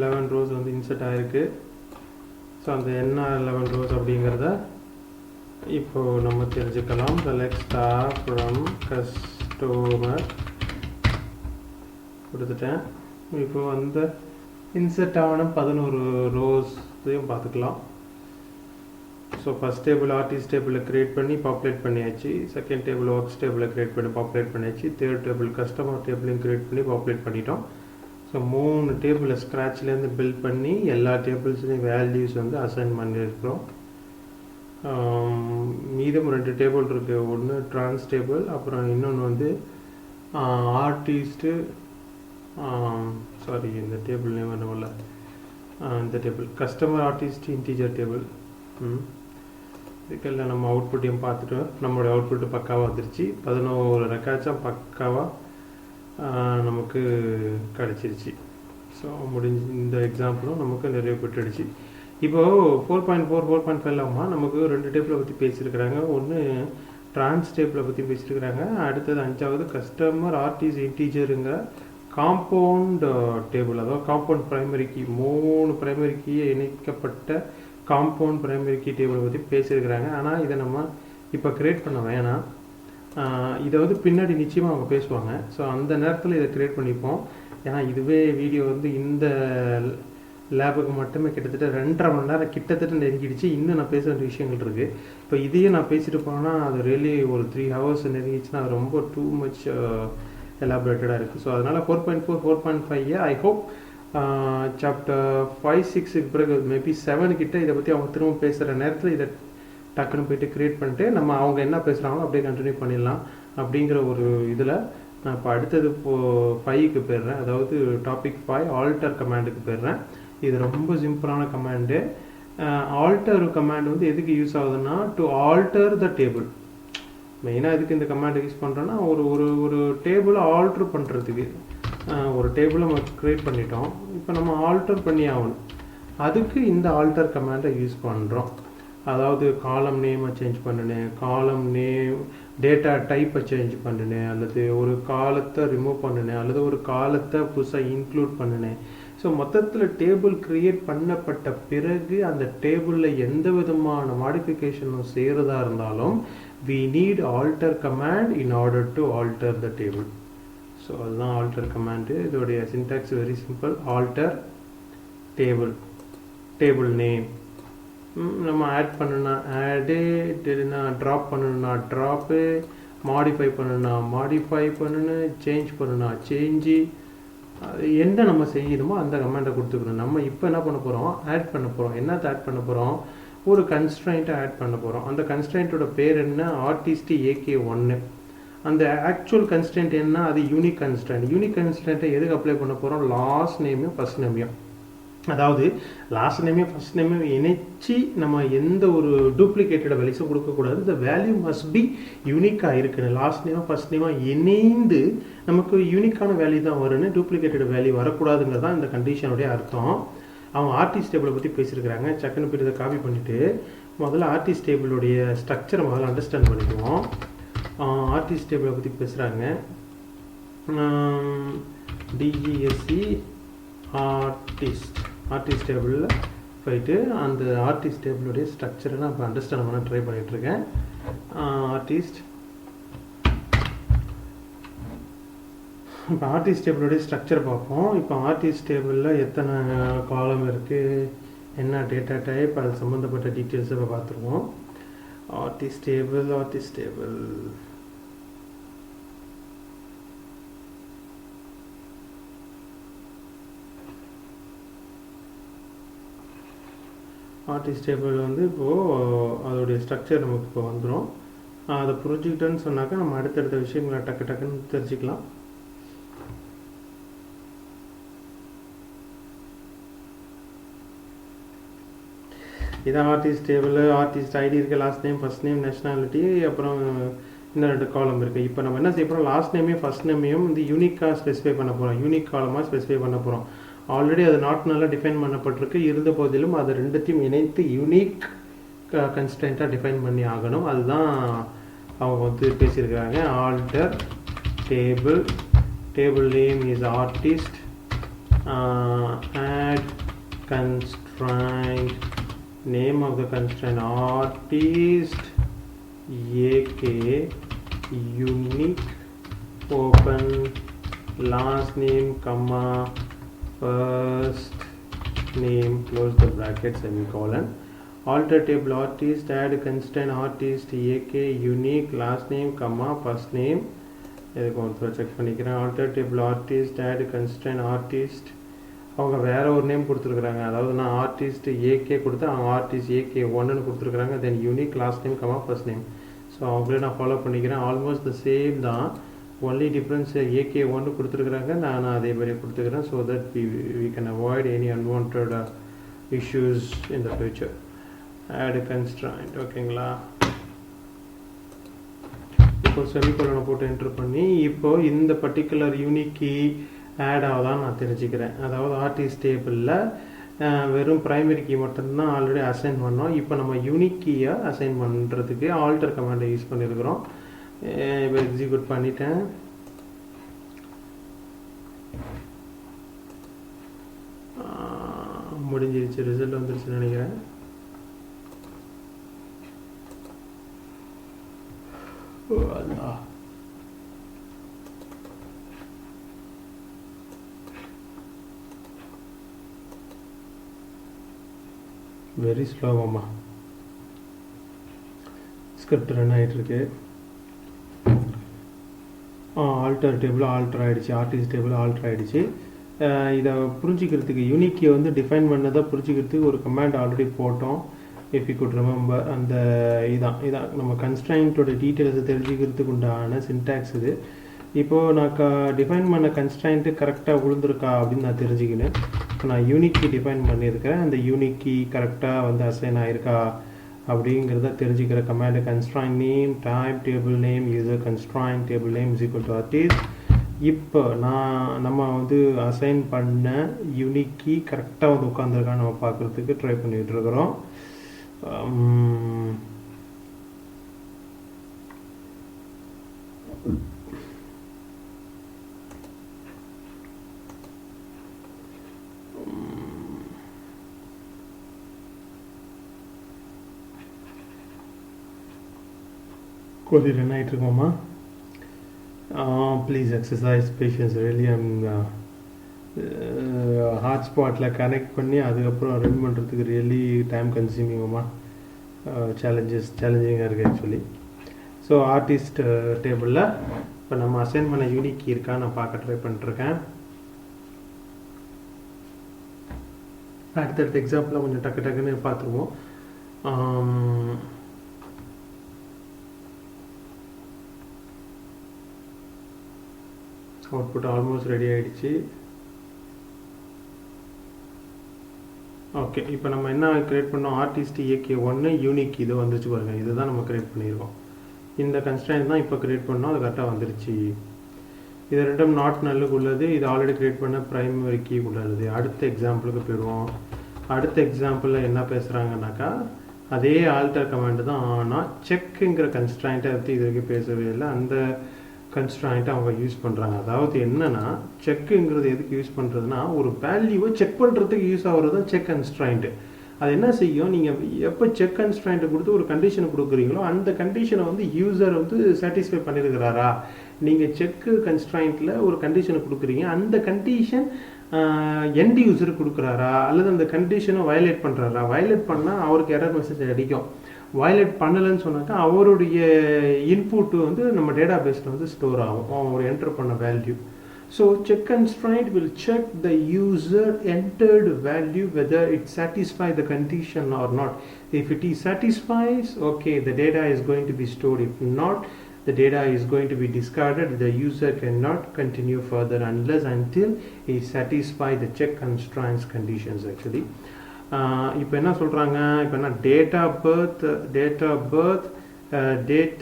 Eleven rose வந்து இன்சர்ட் ஆகிருக்கு. ஸோ அந்த என்ன 11 ரோஸ் அப்படிங்கிறத இப்போது நம்ம தெரிஞ்சுக்கலாம். செலக்ட் ஸ்டார் ஃப்ரம் கஸ்டமர் கொடுத்துட்டேன். இப்போ அந்த இன்சர்ட் ஆன 11 ரோஸையும் பார்த்துக்கலாம். ஸோ ஃபஸ்ட் டேபிள் ஆர்டிஸ்ட் டேபிளில் க்ரியேட் பண்ணி பாப்புலேட் பண்ணியாச்சு, செகண்ட் டேபிள் ஒர்க்ஸ் டேபிளில் க்ரியேட் பண்ணி பாப்புலேட் பண்ணியாச்சு, தேர்ட் டேபிள் கஸ்டமர் டேபிளையும் க்ரியேட் பண்ணி பாப்புலேட் பண்ணிட்டோம். ஸோ 3 டேபிளை ஸ்க்ராட்ச்லேருந்து பில்ட் பண்ணி எல்லா டேபிள்ஸ்லேயும் வேல்யூஸ் வந்து அசைன் பண்ணியிருக்கிறோம். மீதம் 2 டேபிள் இருக்குது. ஒன்று ட்ரான்ஸ் டேபிள், அப்புறம் இன்னொன்று வந்து ஆர்டிஸ்ட்டு, சாரி இந்த டேபிள் நேம் வரல, இந்த table customer artist integer table. இதுக்கெல்லாம் நம்ம அவுட்புட்டையும் பார்த்துட்டு நம்மளுடைய அவுட்புட்டு பக்காவாக வந்துருச்சு. 11 ரெக்கார்ட்ஸாக பக்காவாக நமக்கு கிடச்சிருச்சு. ஸோ இந்த எக்ஸாம்பிளும் நமக்கு நிறைய பெற்றுடுச்சு. இப்போது 4.4 4.5 நமக்கு 2 டேபிளை பற்றி பேசியிருக்கிறாங்க. ஒன்று ட்ரான்ஸ் டேபிளை பற்றி பேசியிருக்கிறாங்க, அடுத்தது 5வது கஸ்டமர் ஆர்டிஸ்ட் இன்டீஜருங்கிற காம்பவுண்ட் டேபிள், அதாவது காம்பவுண்ட் ப்ரைமரி கீ, 3 ப்ரைமரி கீயை இணைக்கப்பட்ட காம்பவுண்ட் ப்ரைமரி கீ டேபிளை பற்றி பேசியிருக்கிறாங்க. ஆனால் இதை நம்ம இப்போ க்ரியேட் பண்ண வேணாம், இதை வந்து பின்னாடி நிச்சயமாக அவங்க பேசுவாங்க. ஸோ அந்த நேரத்தில் இதை க்ரியேட் பண்ணிப்போம். ஏன்னா இதுவே வீடியோ வந்து இந்த லேபுக்கு மட்டுமே கிட்டத்தட்ட 2.5 மணி நேரம் கிட்டத்தட்ட நெருங்கிடுச்சு. இன்னும் நான் பேச வேண்டிய விஷயங்கள் இருக்குது. இப்போ இதையும் நான் பேசிட்டு போனேன்னா அது ரியலி ஒரு 3 ஹவர்ஸ் நெருங்கிடுச்சுன்னா அது ரொம்ப டூ மச் எலாபரேட்டடாக இருக்குது. ஸோ அதனால் 4.4 4.5 ஐ ஹோப் சாப்டர் 5 6க்கு பிறகு மேபி 7 கிட்ட இதை பற்றி அவங்க திரும்ப பேசுகிற நேரத்தில் இதை டக்குன்னு போய்ட்டு க்ரியேட் பண்ணிட்டு நம்ம அவங்க என்ன பேசுகிறாங்களோ அப்படியே கண்டினியூ பண்ணிடலாம் அப்படிங்கிற ஒரு இதில் நான் இப்போ அடுத்தது 5க்கு போயிடுறேன். அதாவது டாபிக் 5 ஆல்டர் கமாண்டுக்கு போயிடுறேன். இது ரொம்ப சிம்பிளான கமாண்டு. ஆல்டர் கமாண்ட் வந்து எதுக்கு யூஸ் ஆகுதுன்னா டு ஆல்டர் த டேபிள். மெயினாக எதுக்கு இந்த கமாண்ட் யூஸ் பண்ணுறோன்னா ஒரு டேபிளை ஆல்ட்ரு பண்ணுறதுக்கு. ஒரு டேபிளை நம்ம க்ரியேட் பண்ணிட்டோம், இப்போ நம்ம ஆல்டர் பண்ணி ஆகணும். அதுக்கு இந்த ஆல்டர் கமாண்டை யூஸ் பண்ணுறோம். அதாவது காலம் நேமை சேஞ்ச் பண்ணினேன், காலம் நேம் டேட்டா டைப்பை சேஞ்ச் பண்ணினேன், அல்லது ஒரு காலத்தை ரிமூவ் பண்ணினேன், அல்லது ஒரு காலத்தை புதுசாக இன்க்ளூட் பண்ணினேன். ஸோ மொத்தத்தில் டேபிள் க்ரியேட் பண்ணப்பட்ட பிறகு அந்த டேபிளில் எந்த விதமான மாடிஃபிகேஷனும் செய்கிறதா இருந்தாலும் we need alter command in order to alter the table. So அதுதான் ஆல்டர் கமாண்டு. இதோடைய syntax very simple. Alter table, table name நம்ம ஆட் பண்ணணும்னா ஆடு, ட்ராப் பண்ணணும்னா ட்ராப்பு, மாடிஃபை பண்ணணும்னா மாடிஃபை பண்ணணும், சேஞ்ச் பண்ணணும்னா சேஞ்சு, என்ன நம்ம செய்யணுமோ அந்த கமாண்டை கொடுத்துக்கணும். நம்ம இப்போ என்ன பண்ண போகிறோம், ஆட் பண்ண போகிறோம். என்னத்தை ஆட் பண்ண போகிறோம், ஒரு கன்ஸ்ட்ரைண்ட்டை ஆட் பண்ண போகிறோம். அந்த கன்ஸ்ட்ரைண்ட்டோட பேர் என்ன, ஆர்டிஸ்ட் AK1. அந்த ஆக்சுவல் கன்ஸ்ட்ரைண்ட் என்ன, அது யூனிக் கன்ஸ்ட்ரைண்ட். யூனிக் கன்ஸ்ட்ரைண்ட்டை எதுக்கு அப்ளை பண்ண போகிறோம், லாஸ்ட் நேமையும் ஃபஸ்ட் நேமையும். அதாவது லாஸ்ட் நேமையும் ஃபஸ்ட் நேமையும் இணைச்சி நம்ம எந்த ஒரு டூப்ளிகேட்டட் வேல்யூஸும் கொடுக்கக்கூடாது. இந்த வேல்யூ மஸ்ட் பி யூனிக்காக இருக்குன்னு. லாஸ்ட் நேமாக ஃபஸ்ட் நேமாக இணைந்து நமக்கு யூனிக்கான வேல்யூ தான் வரும்னு, டூப்ளிகேட்டட் வேல்யூ வரக்கூடாதுங்கிறது தான் இந்த கண்டிஷனுடைய அர்த்தம். அவங்க ஆர்டிஸ்ட் டேபிளை பற்றி பேசியிருக்கிறாங்க. சக்குன்னு போய்ட்டு இதை காப்பி பண்ணிவிட்டு முதல்ல ஆர்டிஸ்ட் டேபிளுடைய ஸ்ட்ரக்சரை முதல்ல அண்டர்ஸ்டாண்ட் பண்ணிக்குவோம். ஆர்டிஸ்ட் டேபிளை பற்றி பேசுகிறாங்க. டிஇஎஸ்சி ஆர்டிஸ்ட் டேபிளில் போயிட்டு அந்த ஆர்டிஸ்ட் டேபிளுடைய ஸ்ட்ரக்சரை நான் இப்போ அண்டர்ஸ்டாண்ட் பண்ண ட்ரை பண்ணிகிட்ருக்கேன். இப்போ ஆர்டிஸ்ட் டேபிளுடைய ஸ்ட்ரக்சர் பார்ப்போம். இப்போ ஆர்டிஸ்ட் டேபிளில் எத்தனை காலம் இருக்குது, என்ன டேட்டா டைப், அது சம்மந்தப்பட்ட டீட்டெயில்ஸை இப்போ பார்த்துருவோம். ஆர்டிஸ்ட் டேபிள் ஆர்டிஸ்ட் டேபிள் வந்து இப்போது அதோடைய ஸ்ட்ரக்சர் நமக்கு இப்போ வந்துடும். அதை புரிஞ்சுக்கிட்டோன்னு சொன்னாக்கா நம்ம அடுத்தடுத்த விஷயங்களை டக்குன்னு தெரிஞ்சுக்கலாம். இதான் ஆர்டிஸ்ட் டேபிள். ஆர்டிஸ்ட் ஐடி இருக்குது, last name, first name, nationality, அப்புறம் இன்னும் 2 காலம் இருக்குது. இப்போ நம்ம என்ன செய்ய போகிறோம், லாஸ்ட் நேமையும் ஃபஸ்ட் நேமையும் வந்து யூனிக்காக ஸ்பெசிஃபை பண்ண போகிறோம், யூனிக் காலமாக ஸ்பெசிஃபை பண்ண போகிறோம். ஆல்ரெடி அது நாட் நல்லா டிஃபைன் பண்ணப்பட்டிருக்கு. இருந்த போதிலும் அது ரெண்டுத்தையும் இணைத்து யூனிக் கன்ஸ்டன்ட்டாக டிஃபைன் பண்ணி ஆகணும். அதுதான் அவங்க வந்து பேசியிருக்கிறாங்க. Alter table name is artist, add constraint, name of the constraint artist AK unique, open last name comma first name close the bracket semicolon. alter table artist, add constraint artist ak unique last name comma first name. இதுக்கு ஒரு check பண்ணிக்கிறேன். alter table artist, add constraint artist. அவங்க வேற ஒரு name கொடுத்துருக்குறாங்க. அதாவது நான் artist AK கொடுத்தா அவங்க ஆர்டிஸ்ட் ஏகே ஒன்னு கொடுத்துருக்குறாங்க. Then unique last name comma first name. So அவங்களே நான் ஃபாலோ பண்ணிக்கிறேன். ஆல்மோஸ்ட் த சேம் தான். ஒன்லி டிஃப்ரென்ஸ் ஏகே ஒன்று கொடுத்துருக்குறாங்க, நான் அதே மாதிரி கொடுத்துக்கிறேன். So that we can avoid any unwanted issues in the future. add constraint ஓகேங்களா. இப்போ செமிகோலனை போட்டு என்ட்ரு பண்ணி இப்போ இந்த பர்டிகுலர் யூனிக் கீ ஆட் ஆகுதான்னு நான் தெரிஞ்சுக்கிறேன். அதாவது ஆர்டிஸ்ட் டேபிளில் வெறும் ப்ரைமரி கீ மட்டும்தான் ஆல்ரெடி அசைன் பண்ணோம். இப்போ நம்ம யூனிக் கீயை அசைன் பண்ணுறதுக்கு ஆல்டர் கமாண்டை யூஸ் பண்ணியிருக்கிறோம். இப்போ எக்ஸிக்யூட் பண்ணிட்டேன். முடிஞ்சிருச்சு, ரிசல்ட் வந்துருச்சுன்னு நினைக்கிறேன். வெரி ஸ்லோவாமா ஸ்கிரிப்ட் ரன் ஆகிட்டுருக்கு. ஆல்டர் டேபிள் ஆல்டர் ஆகிடுச்சு, ஆர்டிஸ்ட் டேபிள் ஆல்டர் ஆகிடுச்சு. இதை புரிஞ்சிக்கிறதுக்கு யூனிக்கை வந்து டிஃபைன் பண்ணதை புரிஞ்சிக்கிறதுக்கு ஒரு கமாண்ட் ஆல்ரெடி போட்டோம். இஃப் யூ குட் ரிமெம்பர், அந்த இதான் நம்ம கன்ஸ்ட்ரைன்ட்டோட டீட்டெயில்ஸை தெரிஞ்சுக்கிறதுக்கு உண்டான சின்டாக்ஸ் இது. இப்போது நான் டிஃபைன் பண்ண கன்ஸ்ட்ரைன்ட்டு கரெக்டாக விழுந்திருக்கா அப்படின்னு நான் தெரிஞ்சுக்கினேன். இப்போ நான் யூனிக் கீ டிஃபைன் பண்ணியிருக்கிறேன். அந்த யூனிக் கீ கரெக்டாக வந்து அசைன் ஆகிருக்கா அப்படிங்கிறத தெரிஞ்சுக்கிற command constraint name type table name user constraint table name is equal to artist. இப்போ நம்ம வந்து அசைன் பண்ண யூனிக் கீ கரெக்டாக வந்து உட்காந்துருக்கான்னு நம்ம பார்க்குறதுக்கு ட்ரை பண்ணிகிட்டு இருக்கிறோம். கொதி ரன் ஆகிட்டு இருக்கோமா? Please exercise patience. Really I'm ஹாட்ஸ்பாட்டில் கனெக்ட் பண்ணி அதுக்கப்புறம் ரன் பண்ணுறதுக்கு ரியலி டைம் கன்சியூமிங்கம்மா. சேலஞ்சிங்காக இருக்குது ஆக்சுவலி. ஸோ ஆர்டிஸ்ட் டேபிளில் இப்போ நம்ம அசைன் பண்ண யூனிக் கீ இருக்கா நான் பார்க்க ட்ரை பண்ணிட்டுருக்கேன். அடுத்தடுத்த எக்ஸாம்பிளில் கொஞ்சம் டக்குன்னு பார்த்துருவோம். அவுட்புட் ஆல்மோஸ்ட் ரெடி ஆகிடுச்சு. ஓகே, இப்போ நம்ம என்ன க்ரியேட் பண்ணோம்? ஆர்டிஸ்ட் ஏகே ஒன்று யூனிக் இது வந்துச்சு பாருங்க. இதுதான் நம்ம க்ரியேட் பண்ணியிருக்கோம். இந்த கன்ஸ்ட்ரைன்ட் தான் இப்போ க்ரியேட் பண்ணோம், அது கரெக்டாக வந்துருச்சு. இது ரெண்டும் நாட் நல்லுக்கு உள்ளது, இது ஆல்ரெடி க்ரியேட் பண்ண ப்ரைமரி கீ உள்ளது. அடுத்த எக்ஸாம்பிளுக்கு போயிடுவோம். அடுத்த எக்ஸாம்பிளில் என்ன பேசுகிறாங்கன்னாக்கா அதே ஆல்டர் கமாண்டு தான். ஆனால் செக்குங்கிற கன்ஸ்ட்ரைண்ட்டை பற்றி இது வரைக்கும் பேசவே இல்லை. அந்த கன்ஸ்ட்ரைண்ட்டை அவங்க யூஸ் பண்ணுறாங்க. அதாவது என்னென்னா செக்குங்கிறது எதுக்கு யூஸ் பண்ணுறதுனா ஒரு வேல்யூவை செக் பண்ணுறதுக்கு யூஸ் ஆகிறது தான் செக் கன்ஸ்ட்ரைண்ட்டு. அது என்ன செய்யும், நீங்கள் எப்போ செக் கன்ஸ்ட்ரைண்ட்டை கொடுத்து ஒரு கண்டிஷனை கொடுக்குறீங்களோ அந்த கண்டிஷனை வந்து யூசர் வந்து சாட்டிஸ்ஃபை பண்ணியிருக்கிறாரா. நீங்கள் செக்கு கன்ஸ்ட்ரைண்ட்டில் ஒரு கண்டிஷனை கொடுக்குறீங்க, அந்த கண்டிஷன் எண்ட் யூசர் கொடுக்குறாரா அல்லது அந்த கண்டிஷனை வயலேட் பண்ணுறாரா. வயலேட் பண்ணால் அவருக்கு எரர் மெசேஜ் அடிக்கும். வயலேட் பண்ணலைன்னு சொன்னாக்கா அவருடைய இன்புட் வந்து நம்ம டேட்டா பேஸில் வந்து ஸ்டோர் ஆகும், அவர் என்டர் பண்ண value. So check constraint will check the user entered value whether it satisfy the condition or not. If it is satisfies, okay, the data is going to be stored. If not, the data is going to be discarded. The user cannot continue further unless until he satisfy the check constraints conditions actually. இப்போ என்ன சொல்கிறாங்க, இப்போ என்ன date of birth date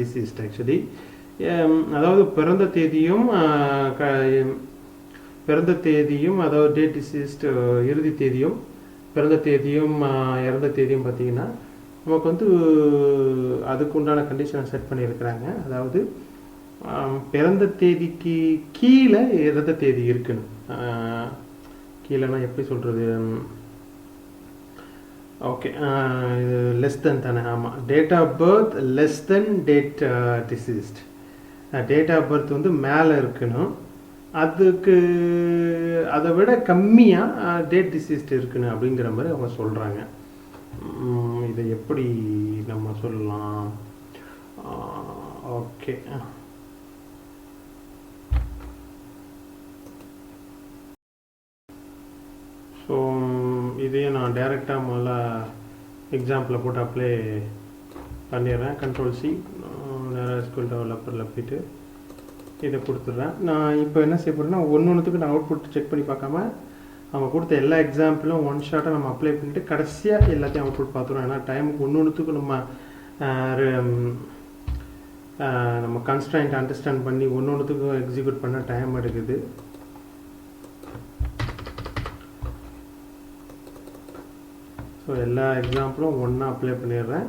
deceased actually. அதாவது பிறந்த தேதியும் அதாவது date deceased இறுதி தேதியும் பிறந்த தேதியும் இறந்த தேதியும் பார்த்திங்கன்னா நமக்கு வந்து அதுக்கு உண்டான கண்டிஷனை செட் பண்ணியிருக்கிறாங்க. அதாவது பிறந்த தேதிக்கு கீழே இறந்த தேதி இருக்கணும். கீழேனா எப்படி சொல்கிறது, ஓகே, இது லெஸ் தென் தானே? ஆமாம், date of birth less than date deceased. Date of birth வந்து மேலே இருக்கணும், அதுக்கு அதை விட கம்மியாக டேட் டிசீஸ்ட் இருக்கணும் அப்படிங்கிற மாதிரி அவங்க சொல்கிறாங்க. எப்படி நம்ம சொல்லலாம்? ஓகே, ஸோ இதையே நான் டைரெக்டாக முதல்ல எக்ஸாம்பிளில் போட்டு அப்ளை பண்ணிடுறேன். கண்ட்ரோல் சி, நேராக SQL டெவலப்பரில் போய்ட்டு இதை கொடுத்துட்றேன். நான் இப்போ என்ன செய்ய போகிறேன்னா, ஒன்றுத்துக்கு நான் அவுட்புட் செக் பண்ணி பார்க்காம அவங்க கொடுத்த எல்லா எக்ஸாம்பிளும் ஒன் ஷாட்டாக நம்ம அப்ளை பண்ணிவிட்டு கடைசியாக எல்லாத்தையும் அவுட்புட் பார்த்துருவோம். ஏன்னா டைமுக்கு ஒன்றுத்துக்கு நம்ம கன்ஸ்ட்ரைண்ட் அண்டர்ஸ்டாண்ட் பண்ணி ஒன்றுத்துக்கும் எக்ஸிக்யூட் பண்ண டைம் எடுக்குது. ஸோ எல்லா எக்ஸாம்பிளும் ஒன்றா அப்ளை பண்ணிடுறேன்.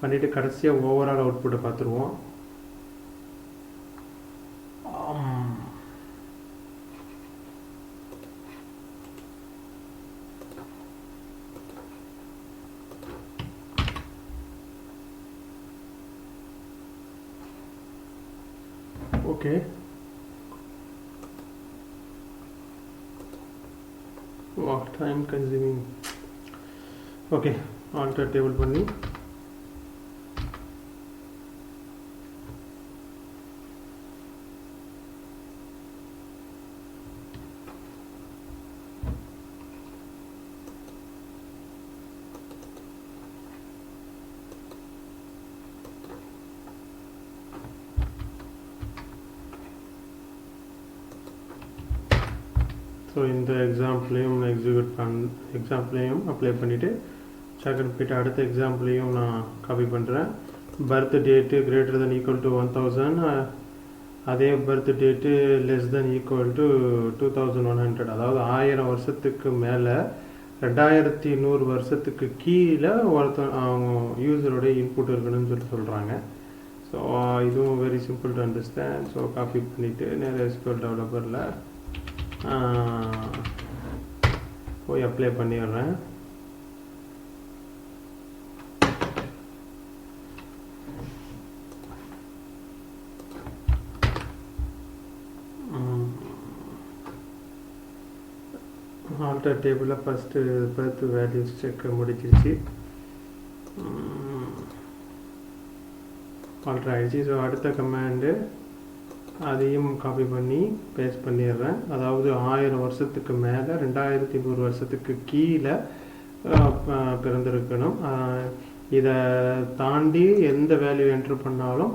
பண்ணிவிட்டு கடைசியாக ஓவரால் அவுட்புட்டை பார்த்துருவோம். Okay, time consuming. Okay, alter table பண்ணி ஸோ இந்த எக்ஸாம்பிளையும் எக்ஸாம்பிளையும் அப்ளை பண்ணிவிட்டு செகண்ட் போய்ட்டு அடுத்த எக்ஸாம்பிளையும் நான் காப்பி பண்ணுறேன். Birth date greater than equal to 1000, அதே birth date less then equal to 2100. அதாவது 1000 வருஷத்துக்கு மேலே 2100 வருஷத்துக்கு கீழே அவங்க யூசருடைய இன்புட் இருக்கணும்னு சொல்கிறாங்க. ஸோ இதுவும் very simple to understand. So copy பண்ணிவிட்டு நேராக SQL டெவலப்பரில் போய் அப்ளை பண்ணிடுறேன். ஆல்டர் டேபிளில் ஃபஸ்ட்டு பர்த் வேல்யூஸ் செக் முடிச்சிருச்சு, ஆல்டர் ஆகிடுச்சு. ஸோ அடுத்த கமாண்டு அதையும் காப்பி பண்ணி பேஸ்ட் பண்ணிடுறேன். அதாவது 1000 வருஷத்துக்கு மேலே 2100 வருஷத்துக்கு கீழே பிறந்திருக்கணும். இதை தாண்டி எந்த வேல்யூ என்ட்ரு பண்ணாலும்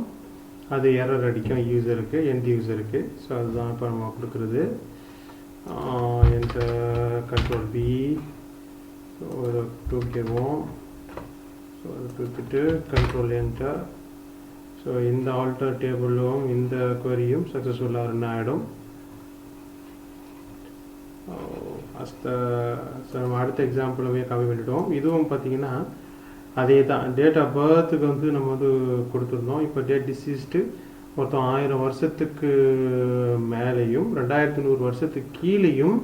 அது எரர் அடிக்கும் யூசருக்கு, எண்ட் யூசருக்கு. ஸோ அதுதான் இப்போ நம்ம கொடுக்குறது. என்டர் கண்ட்ரோல் பி, ஸோ ஒரு தூக்கிடுவோம். ஸோ அதை தூக்கிட்டு கண்ட்ரோல் என்டர். ஸோ இந்த ஆல்டர் டேபிளும் இந்த குவரியும் சக்ஸஸ்ஃபுல்லாக ரன் ஆகிடும். நம்ம அடுத்த எக்ஸாம்பிளுமே காப்பி பண்ணிவிட்டோம். இதுவும் பார்த்திங்கன்னா அதே தான், டேட் ஆஃப் பர்த்துக்கு வந்து நம்ம வந்து கொடுத்துருந்தோம். இப்போ டேட் டிசீஸ்டு மொத்தம் 1000 வருஷத்துக்கு மேலேயும் 2100 வருஷத்துக்கு கீழேயும்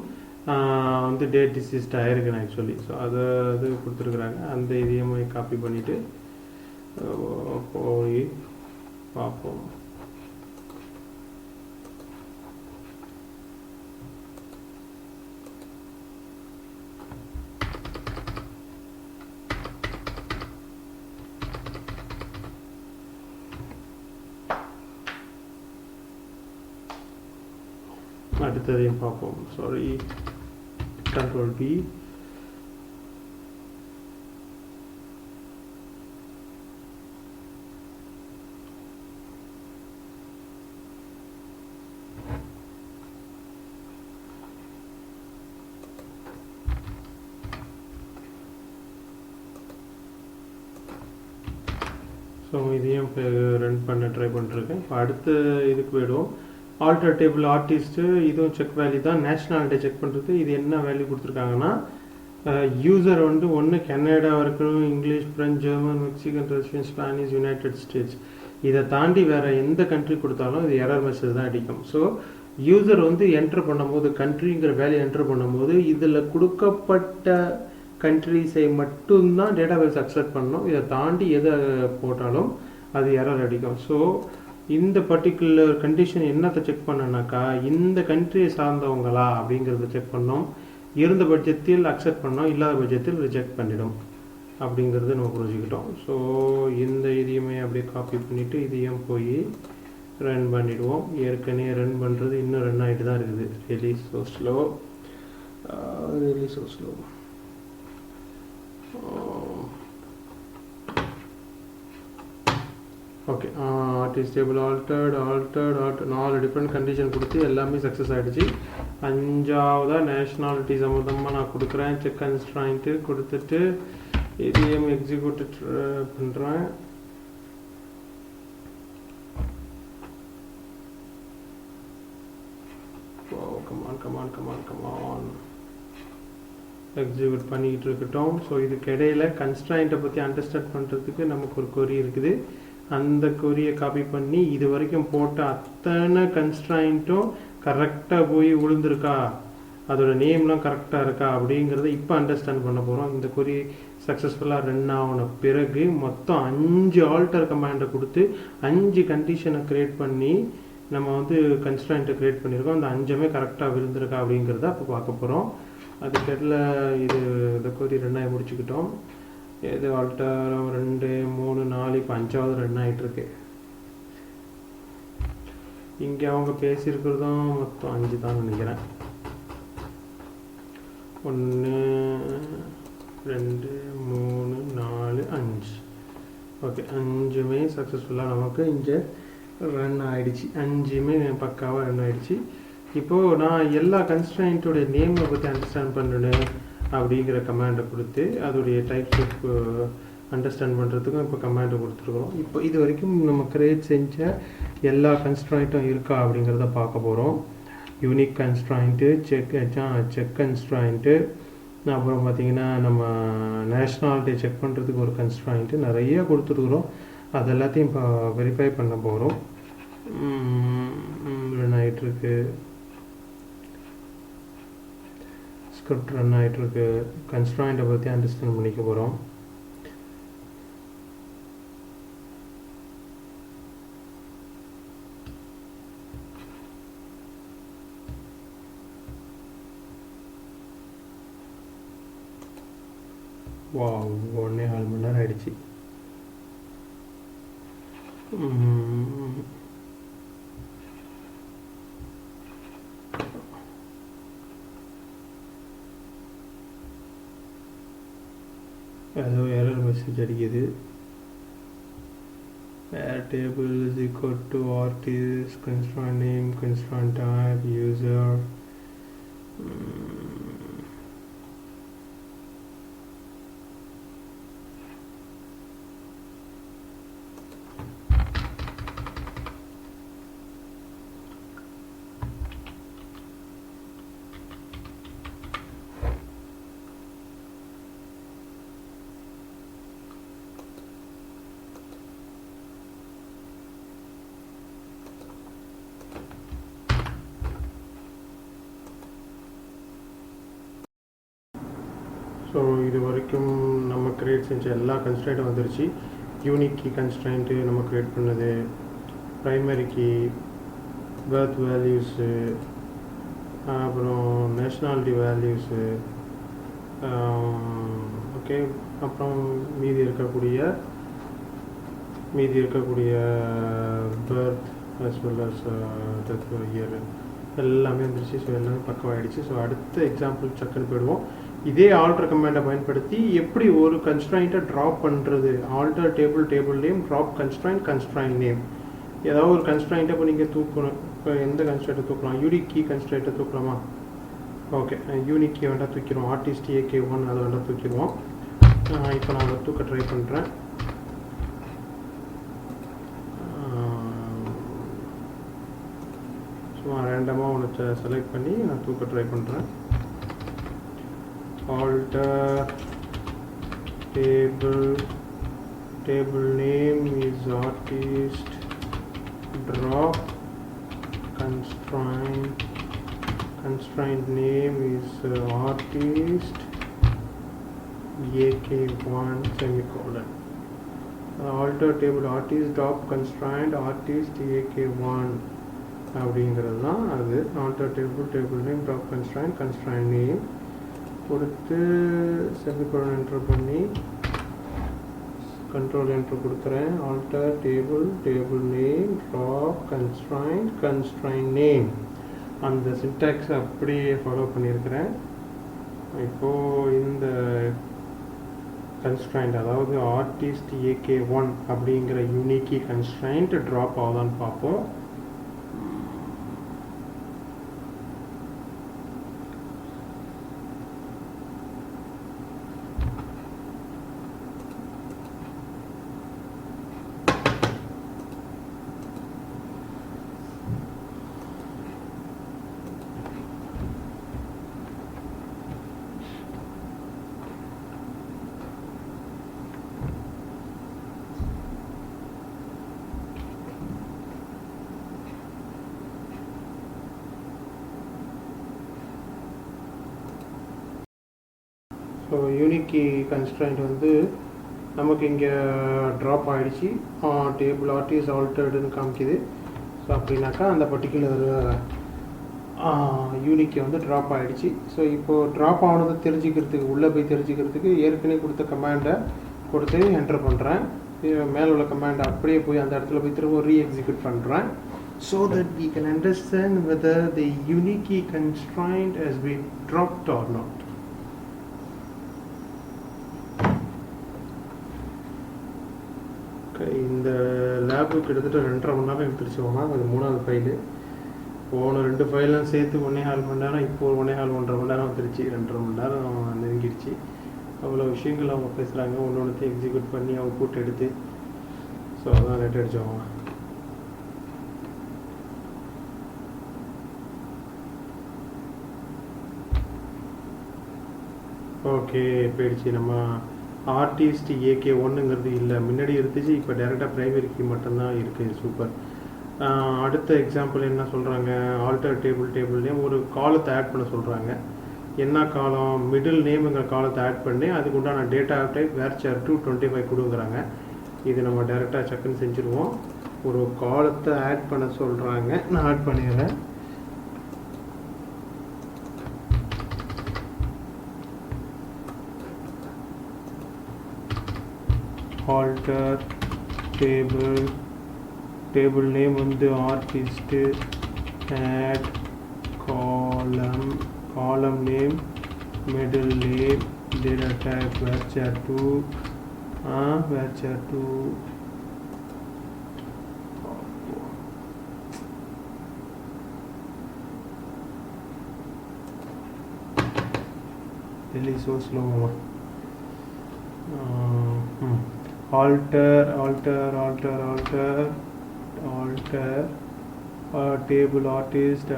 வந்து டேட் டிசீஸ்ட் ஆகிருக்குன்னு ஆக்சுவலி. ஸோ அதை அது கொடுத்துருக்குறாங்க. அந்த இதையும் காப்பி பண்ணிவிட்டு போய் பார்ப்போம். அடுத்ததையும் பார்ப்போம். Sorry, control P. ஸோ இதையும் ரன் பண்ண ட்ரை பண்ணிருக்கேன். இப்போ அடுத்த இதுக்கு போய்டுவோம். ஆல்டர் டேபிள் ஆர்டிஸ்ட்டு, இதுவும் செக் வேல்யூ தான். நேஷ்னாலிட்டி செக் பண்ணுறது. இது என்ன வேல்யூ கொடுத்துருக்காங்கன்னா, யூசர் வந்து ஒன்று கனடாவாக இருக்கணும், English, French, German, Mexican, Russian, Spanish, United states. இதை தாண்டி வேறு எந்த கண்ட்ரி கொடுத்தாலும் இது எரர் மெசேஜ் தான் அடிக்கும். ஸோ யூசர் வந்து என்ட்ரு பண்ணும்போது, கண்ட்ரிங்கிற வேல்யூ என்ட்ரு பண்ணும்போது இதில் கொடுக்கப்பட்ட கண்ட்ரிஸை மட்டும்தான் டேட்டாபேஸ் அக்செப்ட் பண்ணணும். இதை தாண்டி எதை போட்டாலும் அது எரர் அடிக்கும். ஸோ இந்த பர்டிகுலர் கண்டிஷன் என்னத்தை செக் பண்ணனாக்கா, இந்த கண்ட்ரியை சார்ந்தவங்களா அப்படிங்கிறத செக் பண்ணோம். இருந்த பட்சத்தில் அக்செப்ட் பண்ணோம், இல்லாத பட்சத்தில் ரிஜெக்ட் பண்ணிடும். அப்படிங்கிறது நம்ம புரிஞ்சுக்கிட்டோம். ஸோ இந்த இதையுமே அப்படியே காப்பி பண்ணிவிட்டு இதையும் போய் ரன் பண்ணிவிடுவோம். ஏற்கனவே ரன் பண்ணுறது இன்னும் ரன் ஆகிட்டு தான் இருக்குது. Release so slow, release so slow. Okay, artist table altered 4 different condition கொடுத்து எல்லாமே சக்ஸஸ் ஆகிடுச்சு. 5ஆவதாக நேஷ்னாலிட்டி சம்மந்தமாக நான் கொடுக்குறேன். செக் கன்ஸ்ட்ரைன்ட்டு கொடுத்துட்டு இதையும் எக்ஸிக்யூட் பண்ணுறேன். கமான் எக்ஸிக்யூட் பண்ணிக்கிட்டு இருக்கட்டும். ஸோ இதுக்கு இடையில கன்ஸ்ட்ரைண்ட்டை பற்றி அண்டர்ஸ்டாண்ட் பண்ணுறதுக்கு நமக்கு ஒரு கொரி இருக்குது. அந்த கொரியை காப்பி பண்ணி இது வரைக்கும் போட்ட அத்தனை கன்ஸ்ட்ரைண்ட்டும் கரெக்டாக போய் விழுந்திருக்கா, அதோட நேம்லாம் கரெக்டாக இருக்கா அப்படிங்கிறத இப்போ அண்டர்ஸ்டாண்ட் பண்ண போகிறோம். இந்த கொரி சக்ஸஸ்ஃபுல்லாக ரன் ஆன பிறகு மொத்தம் 5 ஆல்டர் கமாண்டை கொடுத்து 5 கண்டிஷனை க்ரியேட் பண்ணி நம்ம வந்து கன்ஸ்ட்ரைண்ட்டை க்ரியேட் பண்ணியிருக்கோம். அந்த 5மே கரெக்டாக விழுந்திருக்கா அப்படிங்கிறத அப்போ பார்க்க போகிறோம். அதுக்கெட்டில் இது இந்த கொரி ரன்னாகி முடிச்சுக்கிட்டோம். இது ஆல்டர் 2 3 4 இப்போ 5ஆவது ரன் ஆகிட்டுருக்கு. இங்கே அவங்க பேசியிருக்கிறதும் மொத்தம் 5 தான் நினைக்கிறேன். 1 2 3 4 5. ஓகே, 5மே சக்ஸஸ்ஃபுல்லாக நமக்கு இங்கே ரன் ஆகிடுச்சு. 5மே பக்காவாக ரன் ஆகிடுச்சு. இப்போது நான் எல்லா கன்ஸ்ட்ரைண்ட்டோடைய நேமை பற்றி அண்டர்ஸ்டாண்ட் பண்ணணும் அப்படிங்கிற கமாண்டை கொடுத்து அதோடைய டைப்ஸ் ஆஃப் அண்டர்ஸ்டாண்ட் பண்ணுறதுக்கும் இப்போ கமாண்டை கொடுத்துருக்குறோம். இப்போ இது வரைக்கும் நம்ம க்ரியேட் செஞ்ச எல்லா கன்ஸ்ட்ரைண்ட்டும் இருக்கா அப்படிங்கிறத பார்க்க போகிறோம். யூனிக் கன்ஸ்ட்ரைண்ட்டு, செக் கன்ஸ்ட்ரைண்ட்டு, அப்புறம் பார்த்திங்கன்னா நம்ம நேஷ்னாலிட்டி செக் பண்ணுறதுக்கு ஒரு கன்ஸ்ட்ரைண்ட்டு நிறைய கொடுத்துருக்குறோம். அது எல்லாத்தையும் இப்போ வெரிஃபை பண்ண போகிறோம். ரன் ஆகிட்டுருக்கு, ஸ்கிரிப்ட் ரன் ஆகிட்டுருக்கு. கன்ஸ்ட்ரைண்ட்டை பற்றி அண்டர்ஸ்டாண்ட் பண்ணிக்க போகிறோம். வா 1.5 மணி நேரம் ஆயிடுச்சு. ஏதோ எரர் மெசேஜ் அடிக்குது. Table is equal to artist, constraint name, constraint type, user. So இது வரைக்கும் நம்ம க்ரியேட் செஞ்ச எல்லா கன்ஸ்ட்ரைண்ட்டும் வந்துருச்சு. யூனிக் கீ கன்ஸ்ட்ரைண்ட்டு நம்ம க்ரியேட் பண்ணது, ப்ரைமரி கீ, பர்த் வேல்யூஸு, அப்புறம் நேஷ்னாலிட்டி வேல்யூஸு, ஓகே, அப்புறம் மீதி இருக்கக்கூடிய birth as well as death year எல்லாமே வந்துருச்சு. ஸோ எல்லாமே பக்கமாகிடுச்சு. ஸோ அடுத்த எக்ஸாம்பிள் சக்குன்னு போயிடுவோம். இதே ஆல்டர் கமாண்டை பயன்படுத்தி எப்படி ஒரு கன்ஸ்ட்ரைண்ட்டை ட்ராப் பண்ணுறது. Alter table name, drop constraint name. ஏதாவது ஒரு கன்ஸ்ட்ரைண்ட்டை இப்போ நீங்கள் தூக்கணும். இப்போ எந்த கன்ஸ்ட்ரைண்ட்டை தூக்கலாம்? யூனிக் கீ கன்ஸ்ட்ரைண்ட்டை தூக்கலாமா? ஓகே, யூனிக் கீ வேண்டாம் தூக்கிடுவோம். ஆர்டிஸ்ட் AK1 அதை வேண்டாம் தூக்கிடுவோம். இப்போ நான் அதை தூக்க ட்ரை பண்ணுறேன். சும்மா ரேண்டமாக ஒன்று செலக்ட் பண்ணி நான் தூக்க ட்ரை பண்ணுறேன். Alter table name is artist, drop constraint name is artist AK1 semicolon. Alter table artist, drop constraint artist AK1 அப்படிங்கிறது தான் அது. Alter table name, drop constraint name கொடுத்து செமிகோலன் என்டர் பண்ணி கண்ட்ரோல் என்ட்ரு கொடுக்குறேன். Alter table, table name, drop constraint name. அந்த சின்டாக்ஸை அப்படியே follow பண்ணியிருக்கிறேன். இப்போது இந்த கன்ஸ்ட்ரைண்ட், அதாவது ஆர்டிஸ்ட் AK1 அப்படிங்கிற யூனிக்கி கன்ஸ்ட்ரைண்ட் ட்ராப் ஆகுதான்னு பார்ப்போம். ஸோ யூனிக்கி கன்ஸ்ட்ரைண்ட் வந்து நமக்கு இங்கே ட்ராப் ஆகிடுச்சு. டேபிள் ஆர்டிஸ்ட் ஆல்டர்டுன்னு காமிக்குது. ஸோ அப்படின்னாக்கா அந்த பர்டிகுலர் யூனிக்கை வந்து ட்ராப் ஆகிடுச்சு. ஸோ இப்போது ட்ராப் ஆனதை தெரிஞ்சுக்கிறதுக்கு, உள்ளே போய் தெரிஞ்சுக்கிறதுக்கு ஏற்கனவே கொடுத்த கமாண்டை கொடுத்து என்டர் பண்ணுறேன். மேலே உள்ள கமாண்டை அப்படியே போய் அந்த இடத்துல போய் திரும்ப ரீஎக்ஸிக்யூட் பண்ணுறேன். So that we can understand whether the unique constraint has been dropped or not. இந்த லேபு கிட்டத்தட்ட 2.5 மணி நேரம் எடுத்துருச்சோம்னா அது 3வது ஃபைலு. போன 2 ஃபைலும் சேர்த்து 1.25 மணி நேரம், இப்போ 1.5 மணி நேரம் வந்துருச்சு. 2.5 மணி நேரம் நெருங்கிடுச்சு. அவ்வளோ விஷயங்கள் அவங்க பேசுகிறாங்க. ஒன்று எக்ஸிக்யூட் பண்ணி அவுட்புட் எடுத்து, ஸோ அதான் லேட் அடித்தோம். ஓகே, போயிடுச்சு. நம்ம ஆர்டிஸ்ட் AK1ங்கிறது இல்லை, முன்னாடி இருந்துச்சு. இப்போ டேரெக்டாக ப்ரைமரி கீ மட்டும்தான் இருக்குது. சூப்பர். அடுத்த எக்ஸாம்பிள் என்ன சொல்கிறாங்க, ஆல்டர் டேபிள் நேம், ஒரு காலத்தை ஆட் பண்ண சொல்கிறாங்க. என்ன காலம், மிடில் நேமுங்கிற காலத்தை ஆட் பண்ணி அதுக்கு உண்டான டேட்டா டைப் வேர்ச்சர் 225 கொடுக்குறாங்க. இது நம்ம டேரெக்டாக செக்குன்னு செஞ்சுருவோம். ஒரு காலத்தை ஆட் பண்ண சொல்கிறாங்க, நான் ஆட் பண்ணிடுறேன். ஆல்டர் டேபிள் நேம் வந்து artist, add column name, middle name, data type varchar 2, varchar 2. really so slow. alter table artist,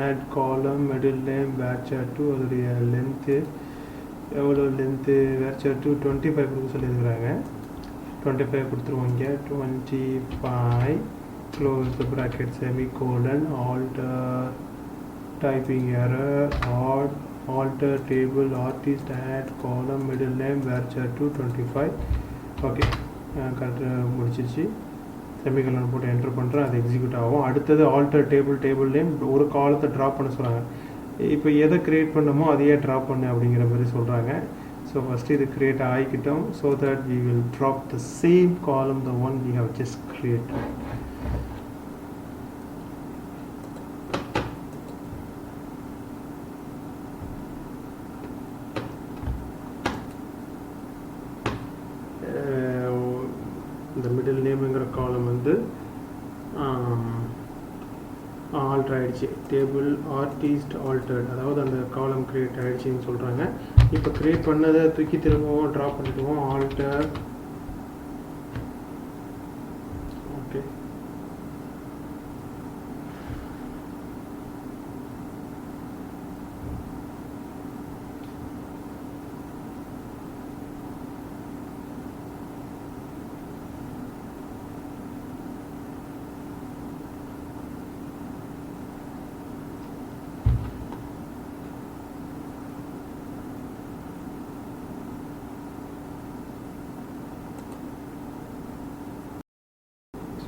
add column, middle name, varchar 2, அதோடைய லென்த்து எவ்வளோ, லென்த்து varchar 2 25 கொடுக்க சொல்லியிருக்கிறாங்க. 25 கொடுத்துருவோம். இங்கே 25 close the bracket, semicolon, alter typing error, alter table artist, add column, middle name, varchar 2 25. Okay, கரெக்டாக முடிச்சிச்சு. செமிகலன் போட்டு enter பண்ணுறேன், அது எக்ஸிக்யூட் ஆகும். அடுத்தது ஆல்டர் டேபிள் நேம், ஒரு காலத்தை ட்ராப் பண்ண சொல்கிறாங்க. இப்போ எதை க்ரியேட் பண்ணமோ அதையே ட்ராப் பண்ணு அப்படிங்கிற மாதிரி சொல்கிறாங்க. ஸோ ஃபஸ்ட்டு இது க்ரியேட் ஆகிக்கிட்டோம். So that we will drop the same column, the one we have just created. இந்த மிடில் நேமுங்கிற காலம் வந்து ஆல்டர் ஆகிடுச்சு. டேபிள் ஆர்டிஸ்ட் ஆல்டர்ட், அதாவது அந்த காலம் க்ரியேட் ஆகிடுச்சின்னு சொல்கிறாங்க. இப்போ க்ரியேட் பண்ணதை தூக்கி திரும்பவும் ட்ராப் பண்ணிடுவோம். ஆல்டர், ஓகே,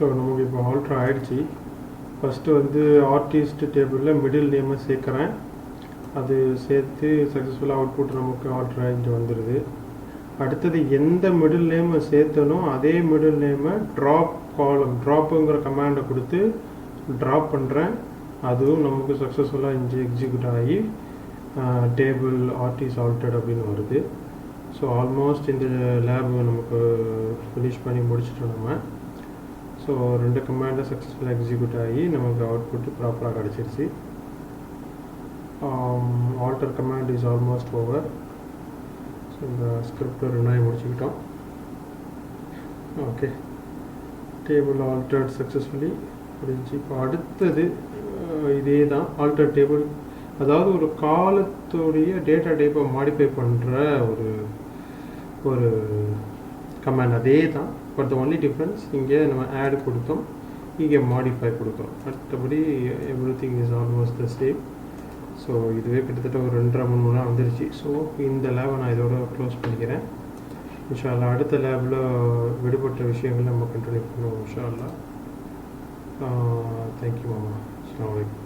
ஸோ நமக்கு இப்போ ஆல்டர் ஆகிடுச்சு. ஃபஸ்ட்டு வந்து ஆர்டிஸ்ட் டேபிளில் மிடில் நேமை சேர்க்குறேன். அது சேர்த்து சக்ஸஸ்ஃபுல்லாக அவுட்புட் நமக்கு ஆல்டர் ஆகிட்டு வந்துடுது. அடுத்தது எந்த மிடில் நேமை சேர்த்தனோ அதே மிடில் நேமை ட்ராப் காலம் ட்ராப்புங்கிற கமாண்டை கொடுத்து ட்ராப் பண்ணுறேன். அதுவும் நமக்கு சக்ஸஸ்ஃபுல்லாக எக்ஸிக்யூட் ஆகி டேபிள் ஆர்டிஸ் ஆல்டர்ட் அப்படின்னு வருது. ஸோ ஆல்மோஸ்ட் இந்த லேப் நமக்கு ஃபினிஷ் பண்ணி முடிச்சிட்டோம் நம்ம. ஸோ 2 கமாண்டும் சக்ஸஸ்ஃபுல்லாக எக்ஸிக்யூட் ஆகி நமக்கு அவுட்புட்டு ப்ராப்பராக கிடச்சிருச்சு. Alter command is almost over. So இந்த ஸ்கிரிப்ட் 2 முடிச்சுக்கிட்டோம். ஓகே, டேபிள் ஆல்டர்ட் சக்ஸஸ்ஃபுல்லி முடிஞ்சு. இப்போ அடுத்தது இதே தான் ஆல்டர் டேபிள், அதாவது ஒரு காலத்துடைய டேட்டா டைப்பை மாடிஃபை பண்ணுற ஒரு கமாண்ட் அதே தான். பட் த ஒன்லி டிஃப்ரென்ஸ் இங்கே நம்ம ஆட் கொடுத்தோம், இங்கே மாடிஃபை கொடுக்குறோம். மற்றபடி every thing is almost the same. So இதுவே கிட்டத்தட்ட ஒரு 2.5-3 மணி நேரம் வந்துருச்சு. ஸோ இந்த லேபை நான் இதோட க்ளோஸ் பண்ணிக்கிறேன். இன்ஷா அல்லாஹ் அடுத்த லேபில் விடுபட்ட விஷயங்கள் நம்ம கண்டினியூ பண்ணுவோம் இன்ஷா அல்லாஹ். தேங்க்யூ மாமா. அஸ்ஸலாமு அலைக்கும்.